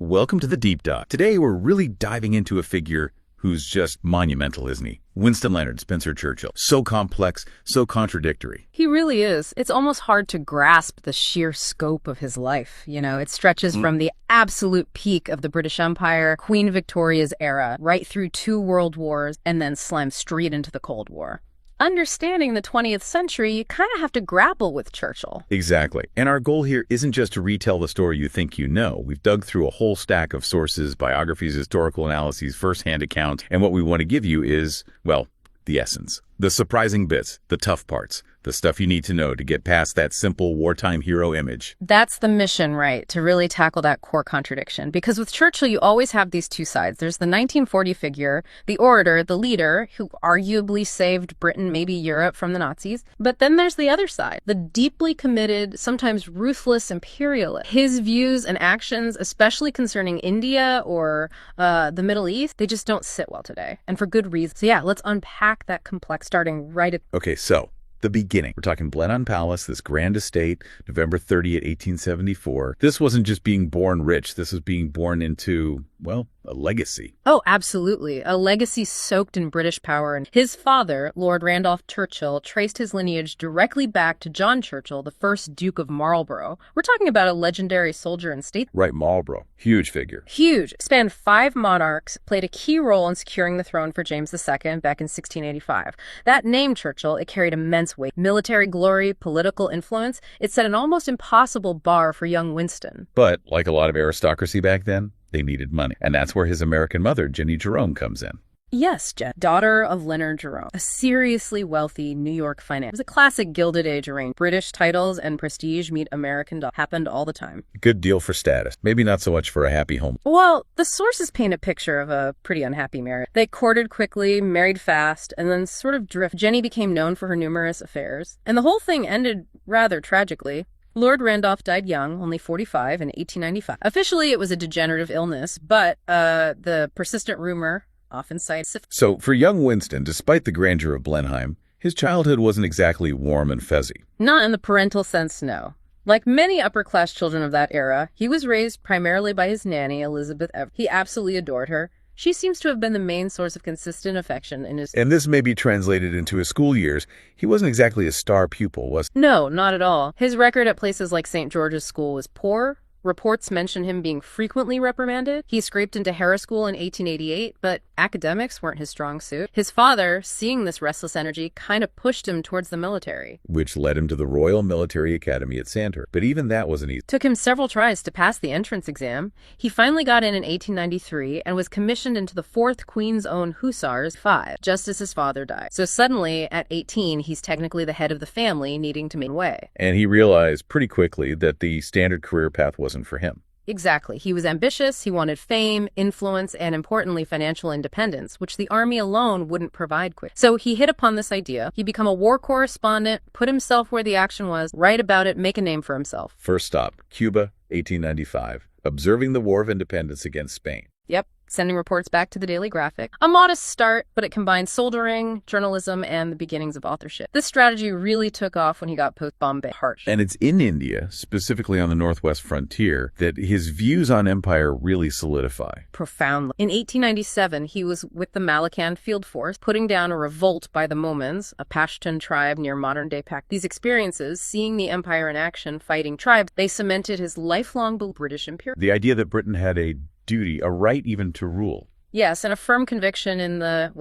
Welcome to the Deep Dive. Today we're really diving into a figure who's just monumental, isn't he? Winston Spencer Churchill. So complex, so contradictory. He really is. It's almost hard to grasp the sheer scope of his life. It stretches from the absolute peak of the British Empire, Queen Victoria's era, right through 2 world wars, and then slams straight into the Cold War. Understanding the 20th century, you kind of have to grapple with Churchill. Exactly. And our goal here isn't just to retell the story you think you know. We've dug through a whole stack of sources, biographies, historical analyses, first-hand accounts, and what we want to give you is, well, the essence. The surprising bits, the tough parts, the stuff you need to know to get past that simple wartime hero image. That's the mission, right? To really tackle that core contradiction. Because with Churchill, you always have these two sides. There's the 1940 figure, the orator, the leader, who arguably saved Britain, maybe Europe, from the Nazis. But then there's the other side, the deeply committed, sometimes ruthless imperialist. His views and actions, especially concerning India or the Middle East, they just don't sit well today. And for good reason. So yeah, let's unpack that complex starting right at... Okay, so the beginning. We're talking Blenheim Palace, this grand estate, November 30th, 1874. This wasn't just being born rich. This was being born into, well, a legacy. Oh, absolutely. A legacy soaked in British power. And his father, Lord Randolph Churchill, traced his lineage directly back to John Churchill, the first Duke of Marlborough. We're talking about a legendary soldier and statesman. Right, Marlborough. Huge figure. Huge. Spanned 5 monarchs, played a key role in securing the throne for James II back in 1685. That name, Churchill, it carried immense weight. Military glory, political influence. It set an almost impossible bar for young Winston. But, like a lot of aristocracy back then, they needed money. And that's where his American mother, Jenny Jerome, comes in. Yes, Jen, daughter of Leonard Jerome, a seriously wealthy New York financier. It was a classic Gilded Age arrangement. British titles and prestige meet American dollars. Happened all the time. Good deal for status. Maybe not so much for a happy home. Well, the sources paint a picture of a pretty unhappy marriage. They courted quickly, married fast, and then sort of drift. Jenny became known for her numerous affairs, and the whole thing ended rather tragically. Lord Randolph died young, only 45, in 1895. Officially, it was a degenerative illness, but the persistent rumor often cites... So, for young Winston, despite the grandeur of Blenheim, his childhood wasn't exactly warm and fuzzy. Not in the parental sense, no. Like many upper-class children of that era, he was raised primarily by his nanny, Elizabeth Everett. He absolutely adored her. She seems to have been the main source of consistent affection in his... And this may be translated into his school years. He wasn't exactly a star pupil, was he? No, not at all. His record at places like St. George's School was poor. Reports mention him being frequently reprimanded. He scraped into Harrow School in 1888, but academics weren't his strong suit. His father, seeing this restless energy, kind of pushed him towards the military. Which led him to the Royal Military Academy at Sandhurst. But even that wasn't easy. Took him several tries to pass the entrance exam. He finally got in 1893 and was commissioned into the 4th Queen's Own Hussars 5, just as his father died. So suddenly, at 18, he's technically the head of the family, needing to make way. And he realized pretty quickly that the standard career path wasn't for him. Exactly. He was ambitious, he wanted fame, influence, and importantly, financial independence, which the army alone wouldn't provide quick. So he hit upon this idea. He became a war correspondent, put himself where the action was, write about it, make a name for himself. First stop, Cuba, 1895. Observing the War of Independence against Spain. Yep. Sending reports back to the Daily Graphic. A modest start, but it combined soldering, journalism, and the beginnings of authorship. This strategy really took off when he got post-Bombay. Harsh. And it's in India, specifically on the northwest frontier, that his views on empire really solidify. Profoundly. In 1897, he was with the Malakand Field Force, putting down a revolt by the Momans, a Pashtun tribe near modern-day Pakistan. These experiences, seeing the empire in action, fighting tribes, they cemented his lifelong British imperialism. The idea that Britain had a duty, a right even to rule. Yes, and a firm conviction in the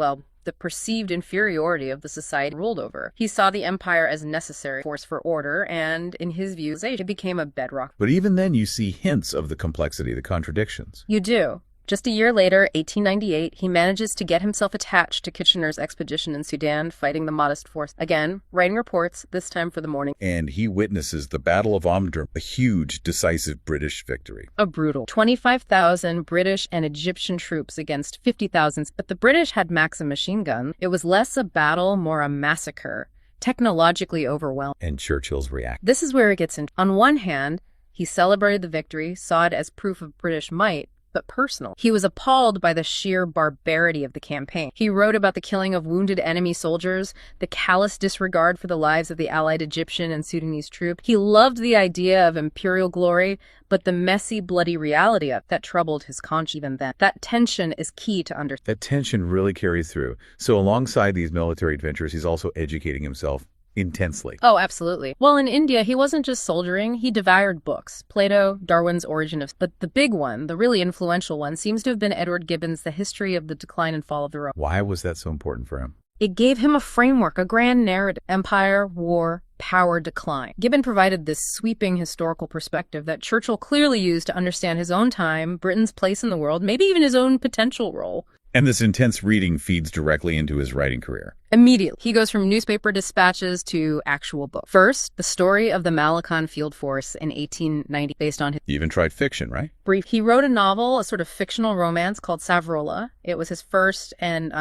perceived inferiority of the society ruled over. He saw the empire as a necessary force for order, and in his views, it became a bedrock. But even then, you see hints of the complexity, the contradictions. You do. Just a year later, 1898, he manages to get himself attached to Kitchener's expedition in Sudan, fighting the Mahdist force. Again, writing reports, this time for the morning. And he witnesses the Battle of Omdurman, a huge, decisive British victory. A brutal 25,000 British and Egyptian troops against 50,000. But the British had Maxim machine guns. It was less a battle, more a massacre. Technologically overwhelmed. And Churchill's reaction. This is where it gets in. On one hand, he celebrated the victory, saw it as proof of British might. but personal. He was appalled by the sheer barbarity of the campaign. He wrote about the killing of wounded enemy soldiers, the callous disregard for the lives of the allied Egyptian and Sudanese troops. He loved the idea of imperial glory, but the messy, bloody reality of that troubled his conscience even then. That tension is key to understand. That tension really carries through. So alongside these military adventures, he's also educating himself intensely. Oh, absolutely. Well, in India, he wasn't just soldiering, he devoured books. Plato, Darwin's Origin of... But the big one, the really influential one, seems to have been Edward Gibbon's The History of the Decline and Fall of the Roman. Why was that so important for him? It gave him a framework, a grand narrative. Empire, war, power, decline. Gibbon provided this sweeping historical perspective that Churchill clearly used to understand his own time, Britain's place in the world, maybe even his own potential role. And this intense reading feeds directly into his writing career. Immediately, he goes from newspaper dispatches to actual book. First, the story of the Malakand Field Force in 1890, based on his... He even tried fiction, right? Brief. He wrote a novel, a sort of fictional romance called Savrola. It was his first and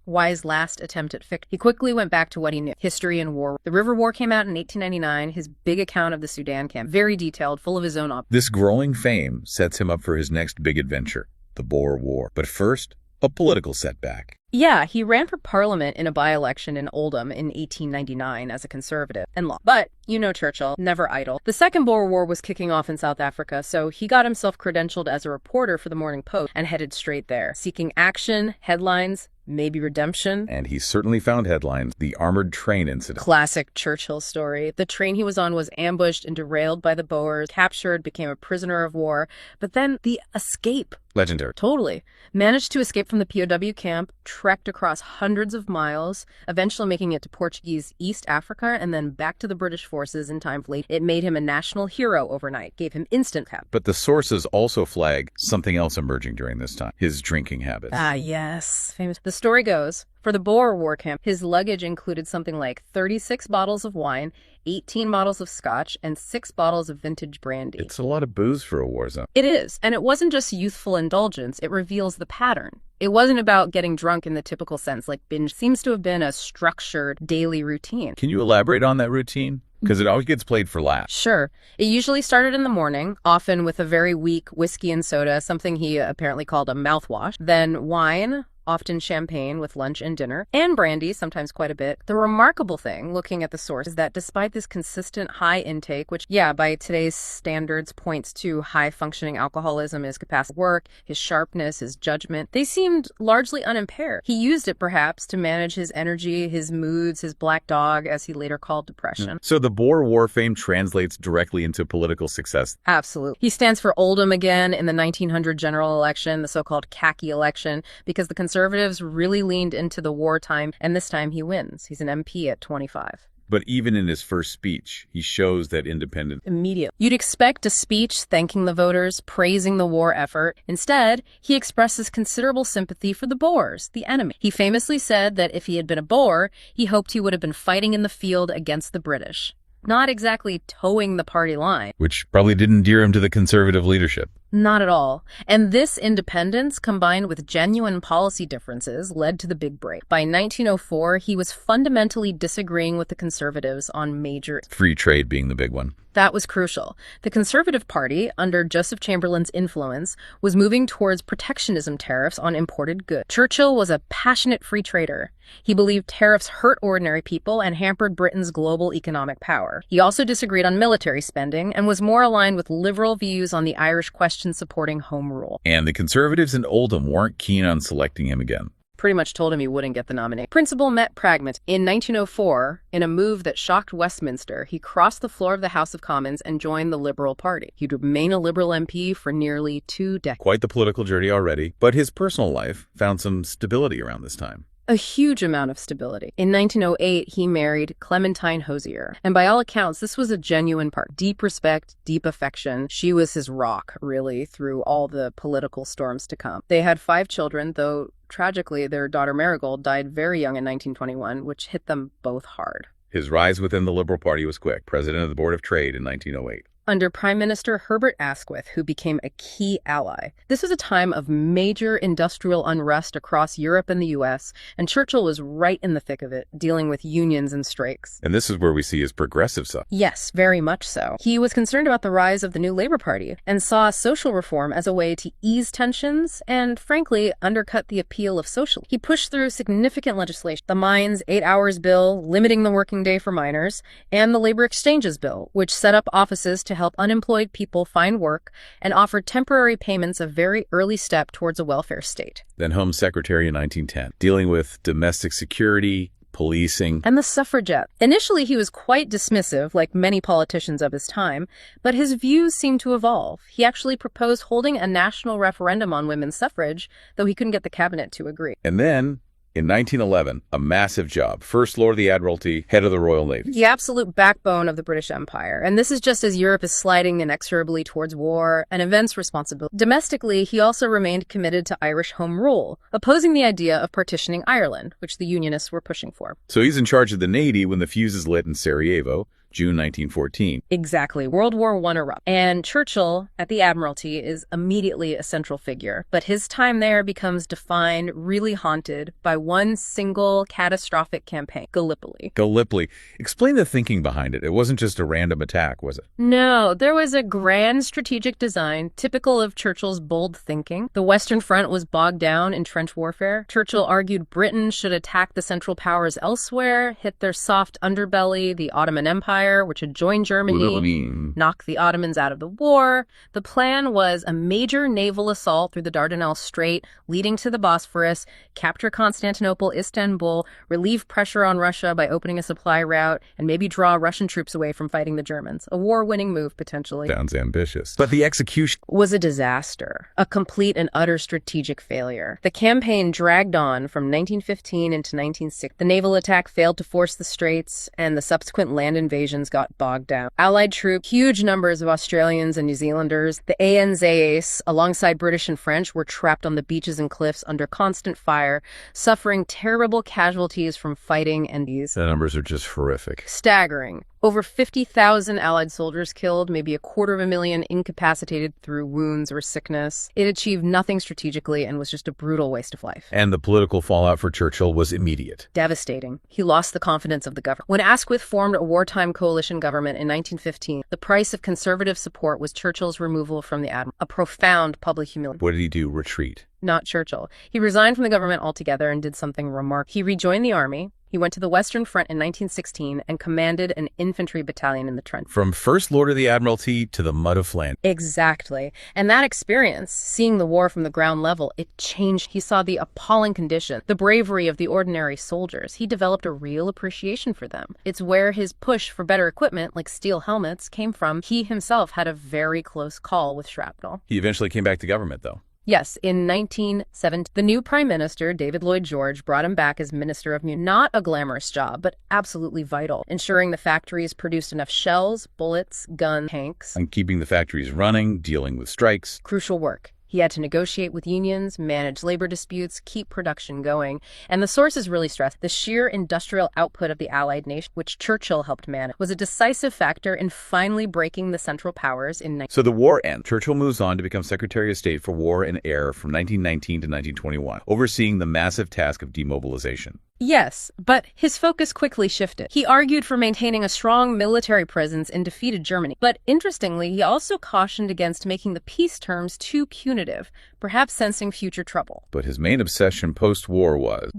Wise last attempt at fiction. He quickly went back to what he knew, history and war. The River War came out in 1899, his big account of the Sudan camp, very detailed, full of his own This growing fame sets him up for his next big adventure, the Boer War. But first, a political setback. Yeah, he ran for parliament in a by-election in Oldham in 1899 as a conservative and lost. But, you know Churchill, never idle. The Second Boer War was kicking off in South Africa, so he got himself credentialed as a reporter for the Morning Post and headed straight there, seeking action, headlines, maybe redemption. And he certainly found headlines. The armored train incident. Classic Churchill story. The train he was on was ambushed and derailed by the Boers, captured, became a prisoner of war. But then the escape. Legendary. Totally. Managed to escape from the POW camp, trekked across hundreds of miles, eventually making it to Portuguese East Africa and then back to the British forces in time for late. It made him a national hero overnight, gave him instant cap. But the sources also flag something else emerging during this time, his drinking habits. Ah, yes. Famous. The story goes, for the Boer War camp, his luggage included something like 36 bottles of wine, 18 bottles of scotch, and 6 bottles of vintage brandy. It's a lot of booze for a war zone. It is, and it wasn't just youthful indulgence, it reveals the pattern. It wasn't about getting drunk in the typical sense, like binge. Seems to have been a structured daily routine. Can you elaborate on that routine? Because it always gets played for laughs. Sure. It usually started in the morning, often with a very weak whiskey and soda, something he apparently called a mouthwash. Then wine, often champagne with lunch and dinner, and brandy, sometimes quite a bit. The remarkable thing, looking at the source, is that despite this consistent high intake, which, yeah, by today's standards points to high-functioning alcoholism, his capacity to work, his sharpness, his judgment, they seemed largely unimpaired. He used it, perhaps, to manage his energy, his moods, his black dog, as he later called depression. So the Boer War fame translates directly into political success. Absolutely. He stands for Oldham again in the 1900 general election, the so-called khaki election, because the Conservatives really leaned into the wartime, and this time he wins. He's an MP at 25. But even in his first speech, he shows that independence. Immediately. You'd expect a speech thanking the voters, praising the war effort. Instead, he expresses considerable sympathy for the Boers, the enemy. He famously said that if he had been a Boer, he hoped he would have been fighting in the field against the British. Not exactly towing the party line. Which probably didn't endear him to the conservative leadership. Not at all. And this independence, combined with genuine policy differences, led to the big break. By 1904, he was fundamentally disagreeing with the Conservatives on major... Free trade being the big one. That was crucial. The Conservative Party, under Joseph Chamberlain's influence, was moving towards protectionism tariffs on imported goods. Churchill was a passionate free trader. He believed tariffs hurt ordinary people and hampered Britain's global economic power. He also disagreed on military spending and was more aligned with liberal views on the Irish question supporting home rule. And the Conservatives in Oldham weren't keen on selecting him again. Pretty much told him he wouldn't get the nomination. Principle met pragmatism. In 1904, in a move that shocked Westminster, he crossed the floor of the House of Commons and joined the Liberal Party. He'd remain a Liberal MP for nearly 2 decades. Quite the political journey already, but his personal life found some stability around this time. A huge amount of stability. In 1908, he married Clementine Hosier, and by all accounts, this was a genuine part. Deep respect, deep affection. She was his rock, really, through all the political storms to come. They had 5 children, though tragically, their daughter Marigold died very young in 1921, which hit them both hard. His rise within the Liberal Party was quick. President of the Board of Trade in 1908. under Prime Minister Herbert Asquith, who became a key ally. This was a time of major industrial unrest across Europe and the US, and Churchill was right in the thick of it, dealing with unions and strikes. And this is where we see his progressive side. Yes, very much so. He was concerned about the rise of the new Labour Party and saw social reform as a way to ease tensions and, frankly, undercut the appeal of socialism. He pushed through significant legislation: the Mines 8 Hours Bill, limiting the working day for miners, and the Labour Exchanges Bill, which set up offices to help unemployed people find work and offered temporary payments, a very early step towards a welfare state. Then Home Secretary in 1910, dealing with domestic security, policing, and the suffragettes. Initially, he was quite dismissive, like many politicians of his time, but his views seemed to evolve. He actually proposed holding a national referendum on women's suffrage, though he couldn't get the cabinet to agree. And then, in 1911, a massive job. First Lord of the Admiralty, head of the Royal Navy. The absolute backbone of the British Empire. And this is just as Europe is sliding inexorably towards war and immense responsibility. Domestically, he also remained committed to Irish home rule, opposing the idea of partitioning Ireland, which the Unionists were pushing for. So he's in charge of the Navy when the fuse is lit in Sarajevo, June 1914. Exactly. World War I erupts. And Churchill, at the Admiralty, is immediately a central figure. But his time there becomes defined, really haunted, by one single catastrophic campaign, Gallipoli. Gallipoli. Explain the thinking behind it. It wasn't just a random attack, was it? No, there was a grand strategic design, typical of Churchill's bold thinking. The Western Front was bogged down in trench warfare. Churchill argued Britain should attack the Central Powers elsewhere, hit their soft underbelly, the Ottoman Empire, which had joined Germany, knock the Ottomans out of the war. The plan was a major naval assault through the Dardanelles Strait, leading to the Bosphorus, capture Constantinople, Istanbul, relieve pressure on Russia by opening a supply route, and maybe draw Russian troops away from fighting the Germans. A war-winning move, potentially. Sounds ambitious. But the execution was a disaster, a complete and utter strategic failure. The campaign dragged on from 1915 into 1916. The naval attack failed to force the straits, and the subsequent land invasion got bogged down. Allied troops, huge numbers of Australians and New Zealanders, the ANZAs, alongside British and French, were trapped on the beaches and cliffs under constant fire, suffering terrible casualties from fighting and these. The numbers are just horrific. Staggering. Over 50,000 Allied soldiers killed, maybe 250,000 incapacitated through wounds or sickness. It achieved nothing strategically and was just a brutal waste of life. And the political fallout for Churchill was immediate. Devastating. He lost the confidence of the government. When Asquith formed a wartime coalition government in 1915, the price of conservative support was Churchill's removal from the Admiral. A profound public humiliation. What did he do? Retreat? Not Churchill. He resigned from the government altogether and did something remarkable. He rejoined the army. He went to the Western Front in 1916 and commanded an infantry battalion in the trench. From First Lord of the Admiralty to the mud of Flanders. Exactly. And that experience, seeing the war from the ground level, it changed. He saw the appalling condition, the bravery of the ordinary soldiers. He developed a real appreciation for them. It's where his push for better equipment, like steel helmets, came from. He himself had a very close call with shrapnel. He eventually came back to government, though. Yes, in 1970, the new Prime Minister, David Lloyd George, brought him back as Minister of Munich. Not a glamorous job, but absolutely vital, ensuring the factories produced enough shells, bullets, guns, tanks. And keeping the factories running, dealing with strikes. Crucial work. He had to negotiate with unions, manage labor disputes, keep production going. And the sources really stress the sheer industrial output of the Allied nation, which Churchill helped manage, was a decisive factor in finally breaking the Central Powers in So the war ends. Churchill moves on to become Secretary of State for War and Air from 1919 to 1921, overseeing the massive task of demobilization. Yes, but his focus quickly shifted. He argued for maintaining a strong military presence in defeated Germany. But interestingly, he also cautioned against making the peace terms too punitive, perhaps sensing future trouble. But his main obsession post-war was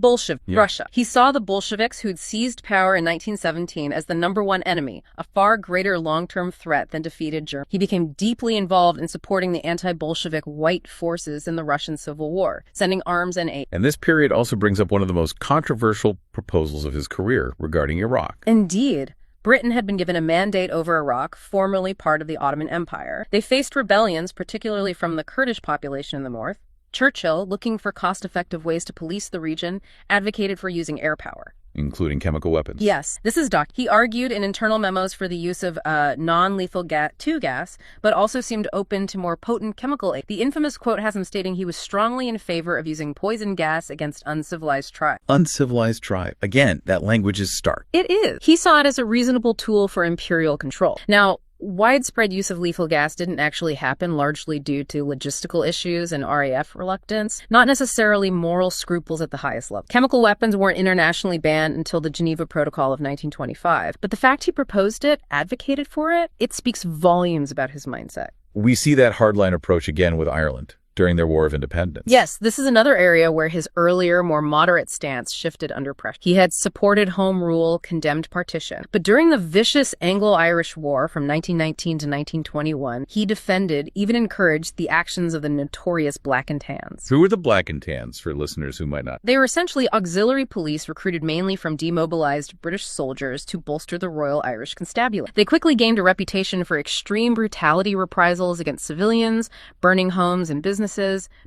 Russia. He saw the Bolsheviks, who'd seized power in 1917, as the #1 enemy, a far greater long-term threat than defeated Germany. He became deeply involved in supporting the anti-Bolshevik white forces in the Russian Civil War, sending arms and aid. And this period also brings up one of the most controversial proposals of his career regarding Iraq. Indeed. Britain had been given a mandate over Iraq, formerly part of the Ottoman Empire. They faced rebellions, particularly from the Kurdish population in the north. Churchill, looking for cost-effective ways to police the region, advocated for using air power. Including chemical weapons. Yes, this is He argued in internal memos for the use of non-lethal gas, but also seemed open to more potent chemical aid. The infamous quote has him stating he was strongly in favor of using poison gas against uncivilized tribes. Uncivilized tribe. Again, that language is stark. It is. He saw it as a reasonable tool for imperial control. Now, widespread use of lethal gas didn't actually happen, largely due to logistical issues and RAF reluctance, not necessarily moral scruples at the highest level. Chemical weapons weren't internationally banned until the Geneva Protocol of 1925, but the fact he proposed it, advocated for it, it speaks volumes about his mindset. We see that hardline approach again with Ireland during their War of Independence. Yes, this is another area where his earlier, more moderate stance shifted under pressure. He had supported home rule, condemned partition. But during the vicious Anglo-Irish War from 1919 to 1921, he defended, even encouraged, the actions of the notorious Black and Tans. Who were the Black and Tans, for listeners who might not? They were essentially auxiliary police recruited mainly from demobilized British soldiers to bolster the Royal Irish Constabulary. They quickly gained a reputation for extreme brutality reprisals against civilians, burning homes and businesses,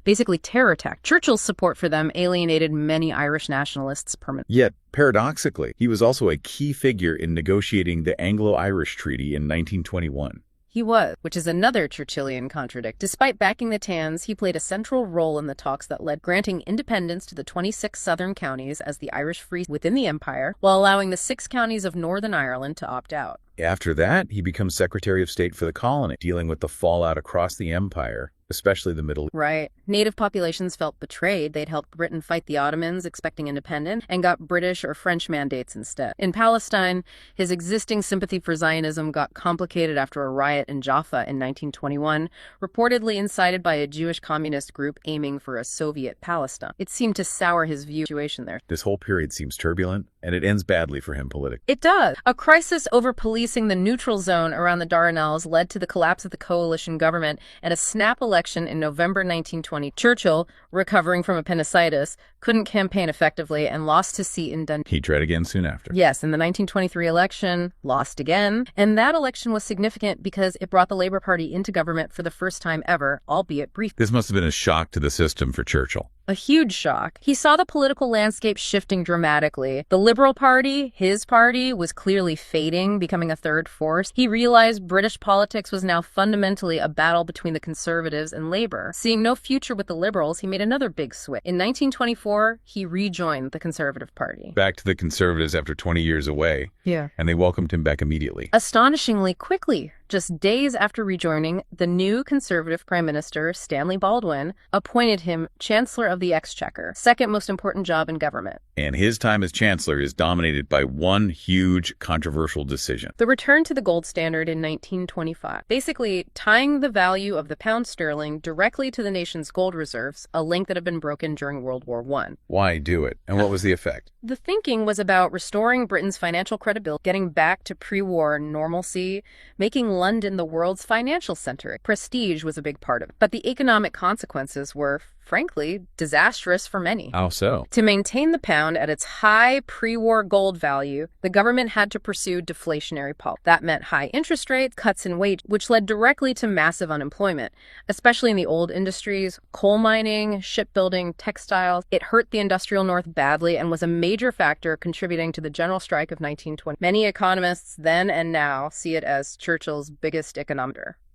basically terror attack. Churchill's support for them alienated many Irish nationalists permanently. Yet, paradoxically, he was also a key figure in negotiating the Anglo-Irish Treaty in 1921. He was, which is another Churchillian contradict. Despite backing the Tans, he played a central role in the talks that led granting independence to the 26 southern counties as the Irish Free within the empire, while allowing the 6 counties of Northern Ireland to opt out. After that, he becomes Secretary of State for the colony, dealing with the fallout across the empire, especially the Middle East. Right. Native populations felt betrayed. They'd helped Britain fight the Ottomans, expecting independence, and got British or French mandates instead. In Palestine, his existing sympathy for Zionism got complicated after a riot in Jaffa in 1921, reportedly incited by a Jewish communist group aiming for a Soviet Palestine. It seemed to sour his view of the situation there. This whole period seems turbulent, and it ends badly for him politically. It does. A crisis over policing the neutral zone around the Dardanelles led to the collapse of the coalition government and a snap election in November 1920. Churchill, recovering from appendicitis, couldn't campaign effectively and lost his seat in Dundee. He tried again soon after. Yes, in the 1923 election, lost again. And that election was significant because it brought the Labour Party into government for the first time ever, albeit brief. This must have been a shock to the system for Churchill. A huge shock. He saw the political landscape shifting dramatically. The Liberal Party, his party, was clearly fading, becoming a third force. He realized British politics was now fundamentally a battle between the Conservatives and Labour. Seeing no future with the Liberals, he made another big switch. In 1924, he rejoined the Conservative Party. Back to the Conservatives after 20 years away. Yeah. And they welcomed him back immediately. Astonishingly quickly. Just days after rejoining, the new Conservative Prime Minister, Stanley Baldwin, appointed him Chancellor of the Exchequer, second most important job in government. And his time as Chancellor is dominated by one huge controversial decision. The return to the gold standard in 1925, basically tying the value of the pound sterling directly to the nation's gold reserves, a link that had been broken during World War I. Why do it? And what was the effect? The thinking was about restoring Britain's financial credibility, getting back to pre-war normalcy, making London the world's financial center. Prestige was a big part of it. But the economic consequences were, frankly, disastrous for many. How so? To maintain the pound at its high pre-war gold value, the government had to pursue deflationary policy. That meant high interest rates, cuts in wages, which led directly to massive unemployment, especially in the old industries, coal mining, shipbuilding, textiles. It hurt the industrial North badly and was a major factor contributing to the general strike of 1920. Many economists then and now see it as Churchill's biggest economic.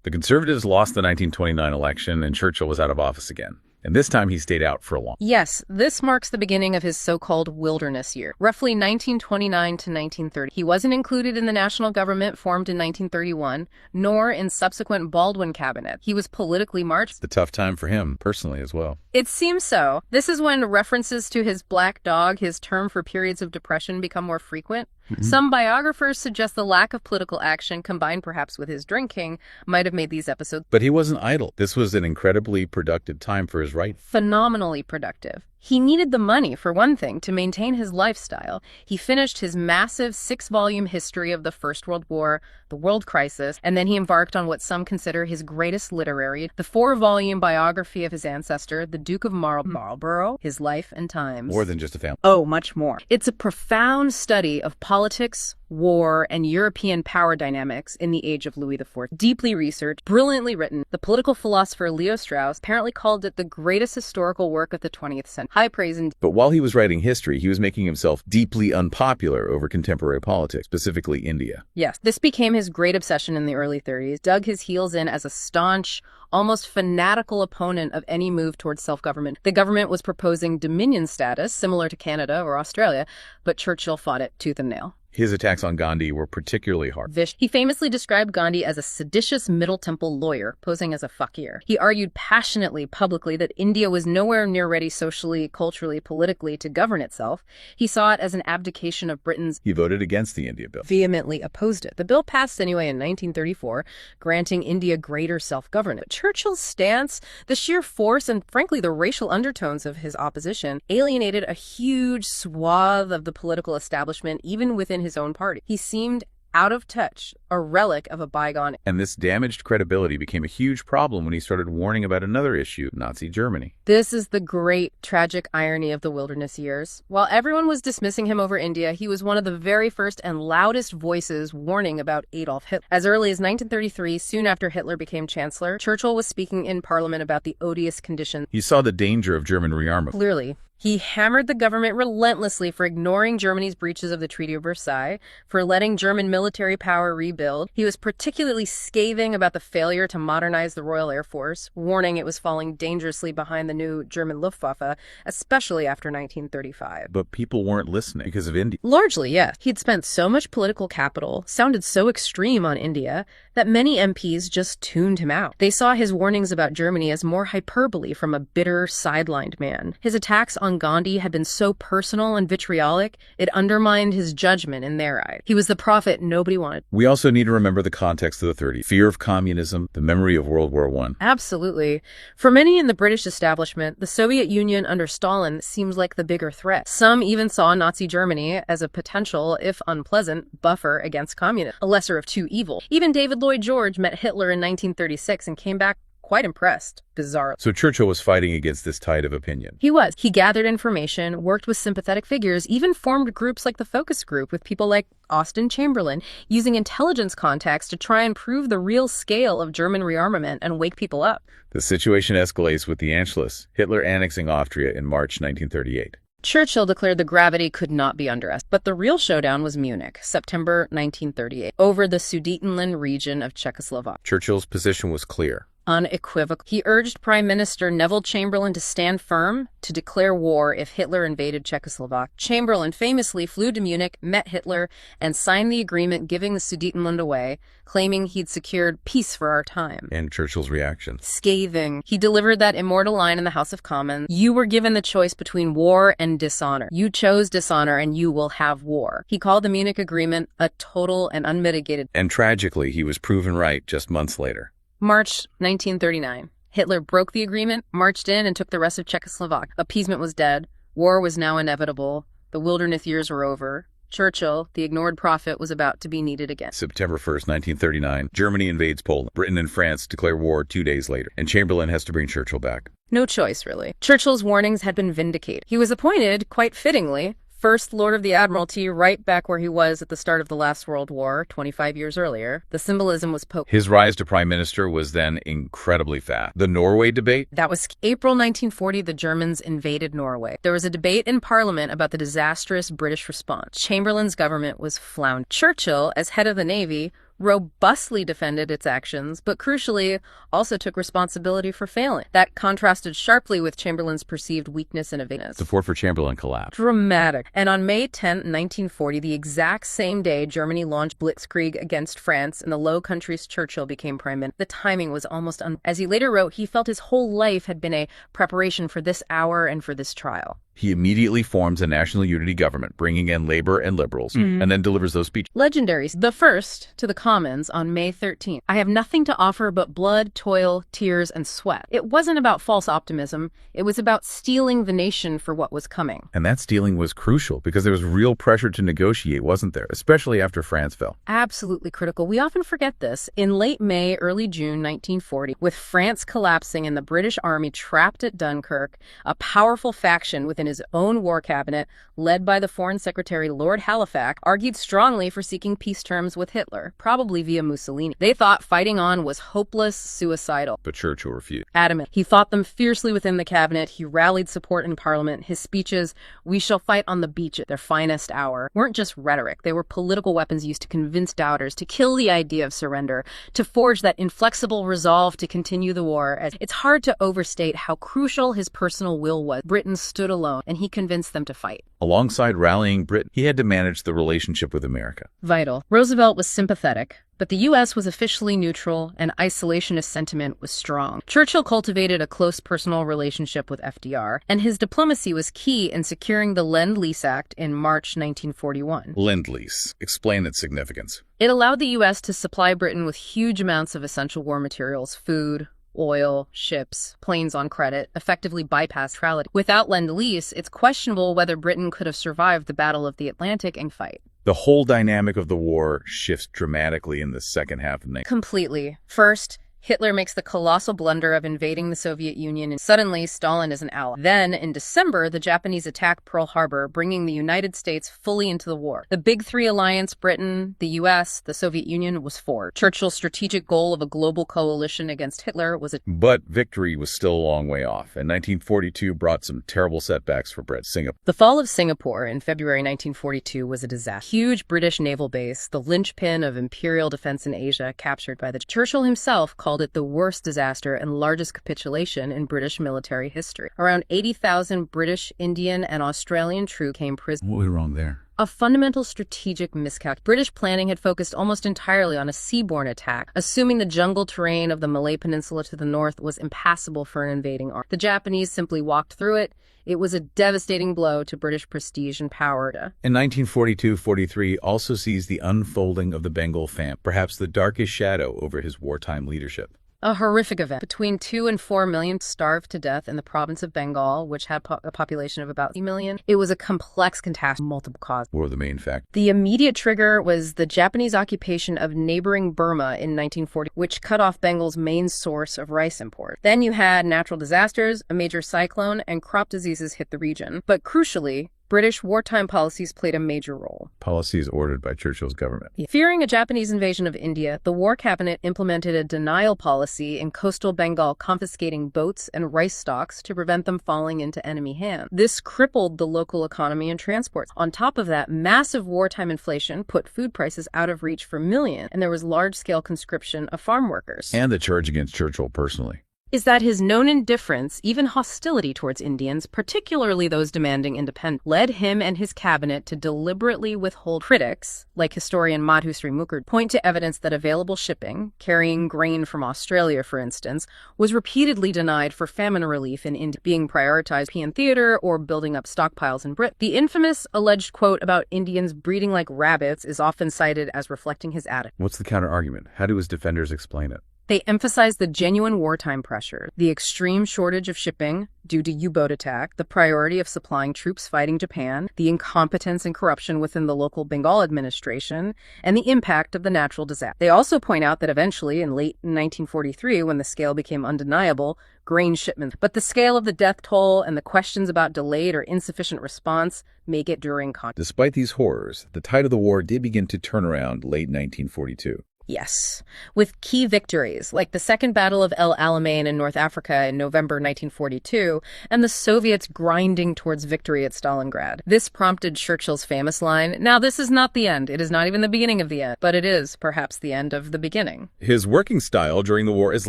The Conservatives lost the 1929 election and Churchill was out of office again. And this time he stayed out for a long. Yes, this marks the beginning of his so-called wilderness year, roughly 1929 to 1930. He wasn't included in the national government formed in 1931, nor in subsequent Baldwin cabinet. He was politically marched. It's a tough time for him, personally, as well. It seems so. This is when references to his black dog, his term for periods of depression, become more frequent. Some biographers suggest the lack of political action, combined perhaps with his drinking, might have made these episodes. But he wasn't idle. This was an incredibly productive time for his right. Phenomenally productive. He needed the money, for one thing, to maintain his lifestyle. He finished his massive 6-volume history of the First World War, the World Crisis, and then he embarked on what some consider his greatest literary, the 4-volume biography of his ancestor, the Duke of Marlborough, His Life and Times. More than just a family. Oh, much more. It's a profound study of politics, war, and European power dynamics in the age of Louis XIV. Deeply researched, brilliantly written, the political philosopher Leo Strauss apparently called it the greatest historical work of the 20th century. High praise indeed. But while he was writing history, he was making himself deeply unpopular over contemporary politics, specifically India. Yes, this became his great obsession in the early 30s, dug his heels in as a staunch, almost fanatical opponent of any move towards self-government. The government was proposing dominion status, similar to Canada or Australia, but Churchill fought it tooth and nail. His attacks on Gandhi were particularly hard. He famously described Gandhi as a seditious Middle Temple lawyer, posing as a fakir. He argued passionately, publicly, that India was nowhere near ready socially, culturally, politically to govern itself. He saw it as an abdication of Britain's. He voted against the India Bill. Vehemently opposed it. The bill passed anyway in 1934, granting India greater self-governance. Churchill's stance, the sheer force, and frankly the racial undertones of his opposition alienated a huge swath of the political establishment, even within his own party. He seemed out of touch, a relic of a bygone. And this damaged credibility became a huge problem when he started warning about another issue, Nazi Germany. This is the great tragic irony of the wilderness years. While everyone was dismissing him over India, he was one of the very first and loudest voices warning about Adolf Hitler. As early as 1933, soon after Hitler became chancellor, Churchill was speaking in Parliament about the odious conditions. He saw the danger of German rearmament. Clearly. He hammered the government relentlessly for ignoring Germany's breaches of the Treaty of Versailles, for letting German military power rebuild. He was particularly scathing about the failure to modernize the Royal Air Force, warning it was falling dangerously behind the new German Luftwaffe, especially after 1935. But people weren't listening because of India. Largely, yes. He'd spent so much political capital, sounded so extreme on India, that many MPs just tuned him out. They saw his warnings about Germany as more hyperbole from a bitter, sidelined man. His attacks on Gandhi had been so personal and vitriolic, it undermined his judgment in their eyes. He was the prophet nobody wanted. We also need to remember the context of the 30s. Fear of communism, the memory of World War I. Absolutely. For many in the British establishment, the Soviet Union under Stalin seems like the bigger threat. Some even saw Nazi Germany as a potential, if unpleasant, buffer against communism, a lesser of two evils. Even David Lloyd George met Hitler in 1936 and came back quite impressed, bizarrely. So Churchill was fighting against this tide of opinion. He was. He gathered information, worked with sympathetic figures, even formed groups like the Focus Group with people like Austen Chamberlain, using intelligence contacts to try and prove the real scale of German rearmament and wake people up. The situation escalates with the Anschluss, Hitler annexing Austria in March 1938. Churchill declared the gravity could not be underestimated. But the real showdown was Munich, September 1938, over the Sudetenland region of Czechoslovakia. Churchill's position was clear. Unequivocal. He urged Prime Minister Neville Chamberlain to stand firm, to declare war if Hitler invaded Czechoslovakia. Chamberlain famously flew to Munich, met Hitler, and signed the agreement giving the Sudetenland away, claiming he'd secured peace for our time. And Churchill's reaction? Scathing. He delivered that immortal line in the House of Commons: "You were given the choice between war and dishonor. You chose dishonor and you will have war." He called the Munich Agreement a total and unmitigated. And tragically, he was proven right just months later. March 1939. Hitler broke the agreement, marched in, and took the rest of Czechoslovakia. Appeasement was dead. War was now inevitable. The wilderness years were over. Churchill, the ignored prophet, was about to be needed again. September 1st, 1939, Germany invades Poland. Britain and France declare war 2 days later, and Chamberlain has to bring Churchill back. No choice, really. Churchill's warnings had been vindicated. He was appointed, quite fittingly, First Lord of the Admiralty, right back where he was at the start of the last World War, 25 years earlier. The symbolism was potent. His rise to prime minister was then incredibly fast. The Norway debate? That was April 1940, the Germans invaded Norway. There was a debate in Parliament about the disastrous British response. Chamberlain's government was floundering. Churchill, as head of the Navy, robustly defended its actions, but crucially also took responsibility for failing. That contrasted sharply with Chamberlain's perceived weakness and evasiveness. The fort for Chamberlain collapsed. Dramatic. And on May 10, 1940, the exact same day Germany launched blitzkrieg against France and the Low Countries, Churchill became prime minister. The timing was almost As he later wrote, he felt his whole life had been a preparation for this hour and for this trial. He immediately forms a national unity government, bringing in labor and liberals, and then delivers those speeches. Legendary. The first to the Commons on May 13th. "I have nothing to offer but blood, toil, tears, and sweat." It wasn't about false optimism. It was about steeling the nation for what was coming. And that steeling was crucial because there was real pressure to negotiate, wasn't there? Especially after France fell. Absolutely critical. We often forget this. In late May, early June 1940, with France collapsing and the British Army trapped at Dunkirk, a powerful faction within his own war cabinet, led by the Foreign Secretary Lord Halifax, argued strongly for seeking peace terms with Hitler, probably via Mussolini. They thought fighting on was hopeless, suicidal. But Churchill refused. Adamant. He fought them fiercely within the cabinet. He rallied support in Parliament. His speeches, "We shall fight on the beach at their finest hour," weren't just rhetoric. They were political weapons used to convince doubters, to kill the idea of surrender, to forge that inflexible resolve to continue the war. As it's hard to overstate how crucial his personal will was. Britain stood alone. alone, and he convinced them to fight. Alongside rallying Britain, he had to manage the relationship with America. Vital. Roosevelt was sympathetic, but the U.S. was officially neutral, and isolationist sentiment was strong. Churchill cultivated a close personal relationship with FDR, and his diplomacy was key in securing the Lend-Lease Act in March 1941. Lend-Lease. Explain its significance. It allowed the U.S. to supply Britain with huge amounts of essential war materials, food, oil, ships, planes on credit, effectively bypassed neutrality. Without Lend-Lease, it's questionable whether Britain could have survived the Battle of the Atlantic and fight. The whole dynamic of the war shifts dramatically in the second half of the Completely. First, Hitler makes the colossal blunder of invading the Soviet Union, and suddenly Stalin is an ally. Then, in December, the Japanese attack Pearl Harbor, bringing the United States fully into the war. The Big Three alliance, Britain, the U.S., the Soviet Union, was forged. Churchill's strategic goal of a global coalition against Hitler was But victory was still a long way off, and 1942 brought some terrible setbacks for Britain. Singapore. The fall of Singapore in February 1942 was a disaster. Huge British naval base, the linchpin of imperial defense in Asia, captured by the Churchill himself called it the worst disaster and largest capitulation in British military history. Around 80,000 British, Indian, and Australian troops came prisoners. What went wrong there? A fundamental strategic miscalculation. British planning had focused almost entirely on a seaborne attack, assuming the jungle terrain of the Malay Peninsula to the north was impassable for an invading army. The Japanese simply walked through it. It was a devastating blow to British prestige and power. In 1942-43 also sees the unfolding of the Bengal famine, perhaps the darkest shadow over his wartime leadership. A horrific event. Between 2 and 4 million starved to death in the province of Bengal, which had a population of about 3 million. It was a complex catastrophe, multiple causes. What were the main factors? The immediate trigger was the Japanese occupation of neighboring Burma in 1940, which cut off Bengal's main source of rice import. Then you had natural disasters, a major cyclone, and crop diseases hit the region. But crucially, British wartime policies played a major role. Policies ordered by Churchill's government. Fearing a Japanese invasion of India, the War Cabinet implemented a denial policy in coastal Bengal, confiscating boats and rice stocks to prevent them falling into enemy hands. This crippled the local economy and transports. On top of that, massive wartime inflation put food prices out of reach for millions, and there was large-scale conscription of farm workers. And the charge against Churchill personally is that his known indifference, even hostility towards Indians, particularly those demanding independence, led him and his cabinet to deliberately withhold. Critics, like historian Madhusri Mukherjee, point to evidence that available shipping, carrying grain from Australia, for instance, was repeatedly denied for famine relief in India, being prioritized European theater or building up stockpiles in Britain. The infamous alleged quote about Indians breeding like rabbits is often cited as reflecting his attitude. What's the counter-argument? How do his defenders explain it? They emphasize the genuine wartime pressure, the extreme shortage of shipping due to U-boat attack, the priority of supplying troops fighting Japan, the incompetence and corruption within the local Bengal administration, and the impact of the natural disaster. They also point out that eventually, in late 1943, when the scale became undeniable, grain shipments. But the scale of the death toll and the questions about delayed or insufficient response make it during conflict. Despite these horrors, the tide of the war did begin to turn around late 1942. Yes, with key victories like the Second Battle of El Alamein in North Africa in November 1942, and the Soviets grinding towards victory at Stalingrad. This prompted Churchill's famous line, "Now this is not the end. It is not even the beginning of the end, but it is perhaps the end of the beginning." His working style during the war is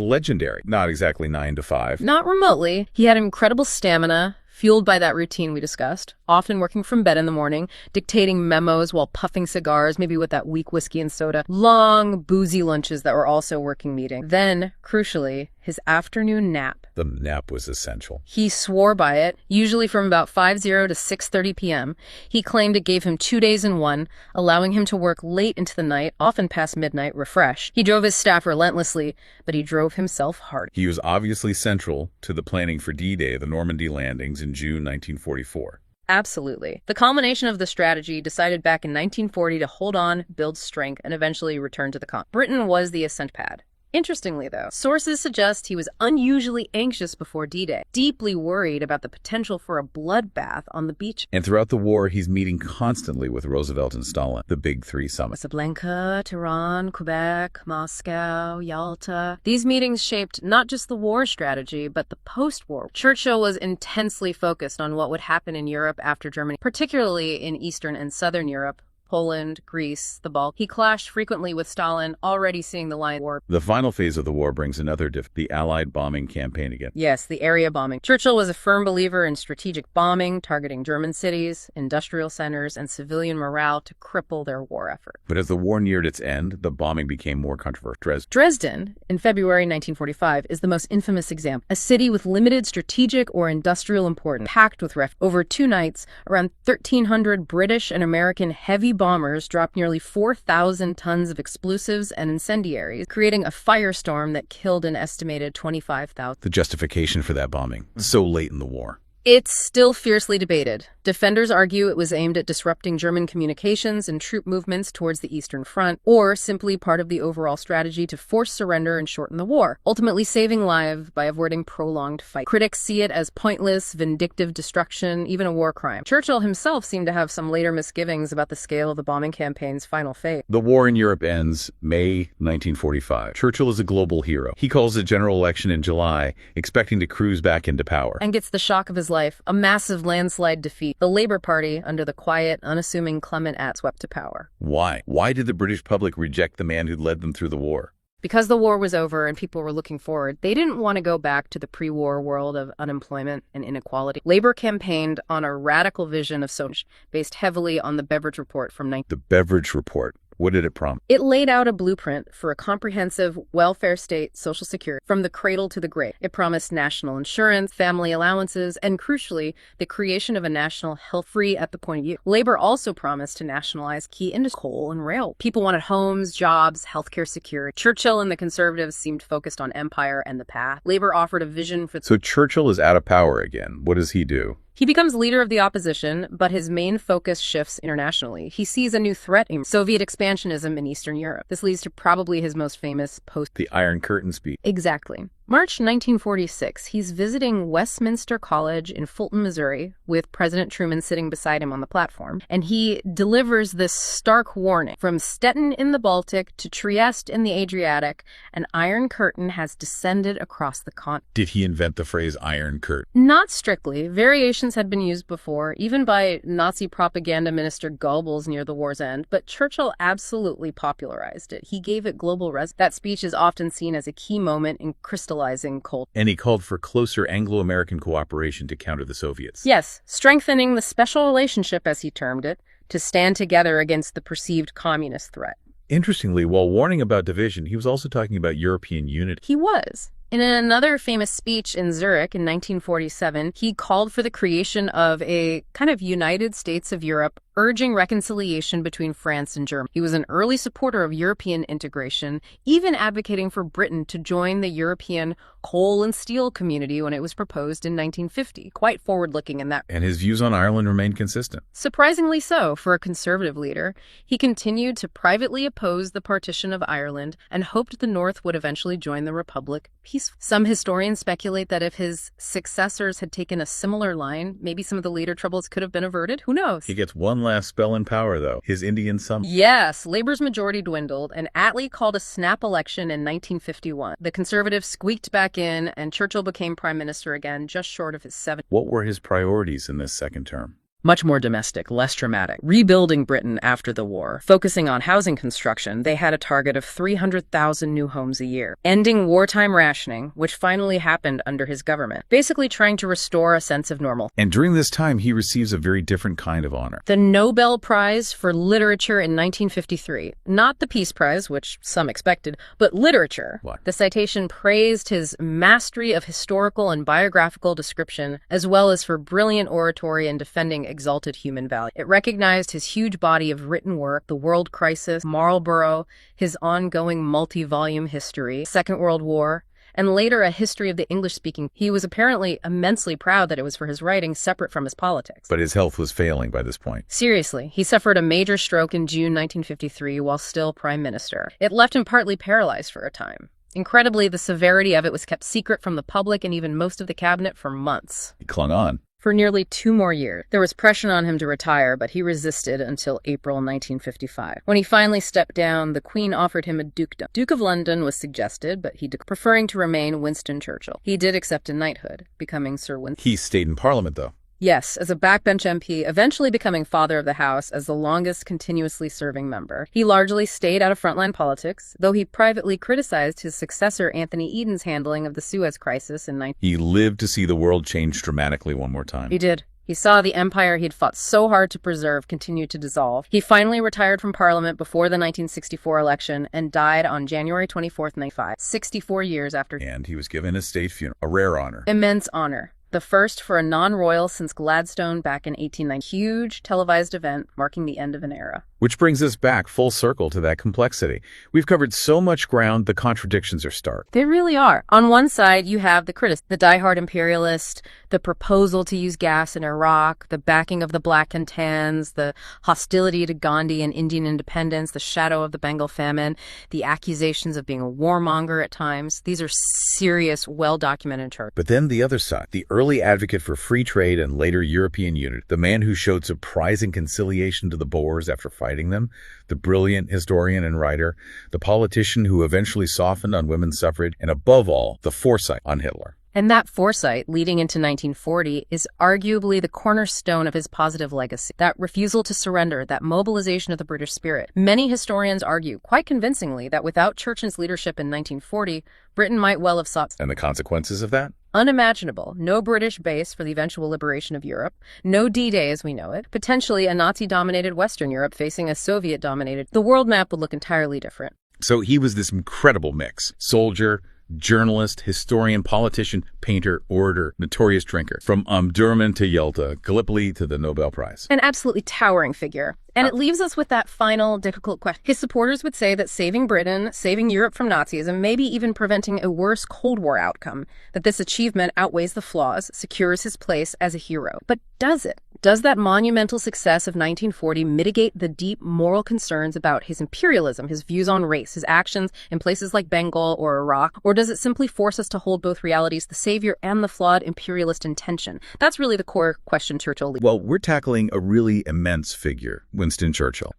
legendary. Not exactly 9 to 5. Not remotely. He had incredible stamina, fueled by that routine we discussed, often working from bed in the morning, dictating memos while puffing cigars, maybe with that weak whiskey and soda, long, boozy lunches that were also working meetings. Then, crucially, his afternoon nap. The nap was essential. He swore by it, usually from about 5:00 to 6:30 p.m. He claimed it gave him 2 days in one, allowing him to work late into the night, often past midnight, refreshed. He drove his staff relentlessly, but he drove himself hard. He was obviously central to the planning for D-Day, the Normandy landings in June 1944. Absolutely. The culmination of the strategy decided back in 1940 to hold on, build strength, and eventually return to the continent. Britain was the ascent pad. Interestingly, though, sources suggest he was unusually anxious before D-Day, deeply worried about the potential for a bloodbath on the beach. And throughout the war, he's meeting constantly with Roosevelt and Stalin, the Big Three summit. Casablanca, Tehran, Quebec, Moscow, Yalta. These meetings shaped not just the war strategy, but the post-war. Churchill was intensely focused on what would happen in Europe after Germany, particularly in Eastern and Southern Europe, Poland, Greece, the Balkans. He clashed frequently with Stalin, already seeing the line of war. The final phase of the war brings another the Allied bombing campaign again. Yes, the area bombing. Churchill was a firm believer in strategic bombing, targeting German cities, industrial centers, and civilian morale to cripple their war effort. But as the war neared its end, the bombing became more controversial. Dresden, in February 1945, is the most infamous example. A city with limited strategic or industrial importance, packed with refugees. Over 2 nights, around 1,300 British and American heavy bombers dropped nearly 4,000 tons of explosives and incendiaries, creating a firestorm that killed an estimated 25,000. The justification for that bombing, so late in the war. It's still fiercely debated. Defenders argue it was aimed at disrupting German communications and troop movements towards the Eastern Front, or simply part of the overall strategy to force surrender and shorten the war, ultimately saving lives by avoiding prolonged fight. Critics see it as pointless, vindictive destruction, even a war crime. Churchill himself seemed to have some later misgivings about the scale of the bombing campaign's final phase. The war in Europe ends May 1945. Churchill is a global hero. He calls a general election in July, expecting to cruise back into power. And gets the shock of his life, a massive landslide defeat. The Labour Party, under the quiet, unassuming Clement Attlee, swept to power. Why? Why did the British public reject the man who led them through the war? Because the war was over and people were looking forward, they didn't want to go back to the pre-war world of unemployment and inequality. Labour campaigned on a radical vision of social, based heavily on the Beveridge Report from The Beveridge Report. What did it promise? It laid out a blueprint for a comprehensive welfare state social security from the cradle to the grave. It promised national insurance, family allowances, and crucially, the creation of a national health free at the point of use. Labor also promised to nationalize key industries, coal and rail. People wanted homes, jobs, healthcare security. Churchill and the Conservatives seemed focused on empire and the past. Labor offered a vision for... So Churchill is out of power again. What does he do? He becomes leader of the opposition, but his main focus shifts internationally. He sees a new threat in Soviet expansionism in Eastern Europe. This leads to probably his most famous post... The Iron Curtain speech. Exactly. March 1946, he's visiting Westminster College in Fulton, Missouri, with President Truman sitting beside him on the platform, and he delivers this stark warning. From Stettin in the Baltic to Trieste in the Adriatic, an Iron Curtain has descended across the continent. Did he invent the phrase Iron Curtain? Not strictly. Variations had been used before, even by Nazi propaganda minister Goebbels near the war's end, but Churchill absolutely popularized it. He gave it global res. That speech is often seen as a key moment in crystallizing cold. And he called for closer Anglo-American cooperation to counter the Soviets. Yes, strengthening the special relationship, as he termed it, to stand together against the perceived communist threat. Interestingly, while warning about division, he was also talking about European unity. He was. In another famous speech in Zurich in 1947, he called for the creation of a kind of United States of Europe, urging reconciliation between France and Germany. He was an early supporter of European integration, even advocating for Britain to join the European coal and steel community when it was proposed in 1950. Quite forward-looking in that. And his views on Ireland remained consistent. Surprisingly so for a conservative leader. He continued to privately oppose the partition of Ireland and hoped the North would eventually join the Republic peacefully. Some historians speculate that if his successors had taken a similar line, maybe some of the later troubles could have been averted. Who knows? He gets one last spell in power, though. His Indian summit. Yes, Labour's majority dwindled, and Attlee called a snap election in 1951. The Conservatives squeaked back in, and Churchill became prime minister again, just short of his 7th. What were his priorities in this second term? Much more domestic, less dramatic. Rebuilding Britain after the war. Focusing on housing construction, they had a target of 300,000 new homes a year. Ending wartime rationing, which finally happened under his government. Basically trying to restore a sense of normal. And during this time, he receives a very different kind of honor. The Nobel Prize for Literature in 1953. Not the Peace Prize, which some expected, but literature. What? The citation praised his mastery of historical and biographical description, as well as for brilliant oratory and defending exalted human value. It recognized his huge body of written work, the World Crisis, Marlborough, his ongoing multi-volume history, Second World War, and later a history of the English-speaking. He was apparently immensely proud that it was for his writing separate from his politics. But his health was failing by this point. Seriously, he suffered a major stroke in June 1953 while still prime minister. It left him partly paralyzed for a time. Incredibly, the severity of it was kept secret from the public and even most of the cabinet for months. He clung on. For nearly 2 more years. There was pressure on him to retire, but he resisted until April 1955. When he finally stepped down, the Queen offered him a dukedom. Duke of London was suggested, but he preferring to remain Winston Churchill. He did accept a knighthood, becoming Sir Winston. He stayed in Parliament, though. Yes, as a backbench MP, eventually becoming Father of the House as the longest continuously serving member. He largely stayed out of frontline politics, though he privately criticized his successor Anthony Eden's handling of the Suez Crisis in 19... He lived to see the world change dramatically one more time. He did. He saw the empire he'd fought so hard to preserve continue to dissolve. He finally retired from Parliament before the 1964 election and died on January 24th, 1995, 64 years after. And he was given a state funeral, a rare honor. Immense honor. The first for a non-royal since Gladstone back in 1890. Huge televised event marking the end of an era. Which brings us back full circle to that complexity. We've covered so much ground, the contradictions are stark. They really are. On one side, you have the critic, the diehard imperialist, the proposal to use gas in Iraq, the backing of the black and tans, the hostility to Gandhi and Indian independence, the shadow of the Bengal famine, the accusations of being a warmonger at times. These are serious, well-documented charges. But then the other side, the early advocate for free trade and later European unity, the man who showed surprising conciliation to the Boers after fighting them, the brilliant historian and writer, the politician who eventually softened on women's suffrage, and above all, the foresight on Hitler. And that foresight, leading into 1940, is arguably the cornerstone of his positive legacy. That refusal to surrender, that mobilization of the British spirit. Many historians argue, quite convincingly, that without Churchill's leadership in 1940, Britain might well have sought... And the consequences of that? Unimaginable. No British base for the eventual liberation of Europe. No D-Day as we know it. Potentially a Nazi-dominated Western Europe facing a Soviet-dominated... The world map would look entirely different. So he was this incredible mix. Soldier, journalist, historian, politician, painter, orator, notorious drinker. From Omdurman to Yalta, Gallipoli to the Nobel Prize. An absolutely towering figure. And it leaves us with that final difficult question. His supporters would say that saving Britain, saving Europe from Nazism, maybe even preventing a worse Cold War outcome, that this achievement outweighs the flaws, secures his place as a hero. But does it? Does that monumental success of 1940 mitigate the deep moral concerns about his imperialism, his views on race, his actions in places like Bengal or Iraq? Or does it simply force us to hold both realities, the savior and the flawed imperialist intention? That's really the core question Churchill leaves. Well, we're tackling a really immense figure, Winston Churchill.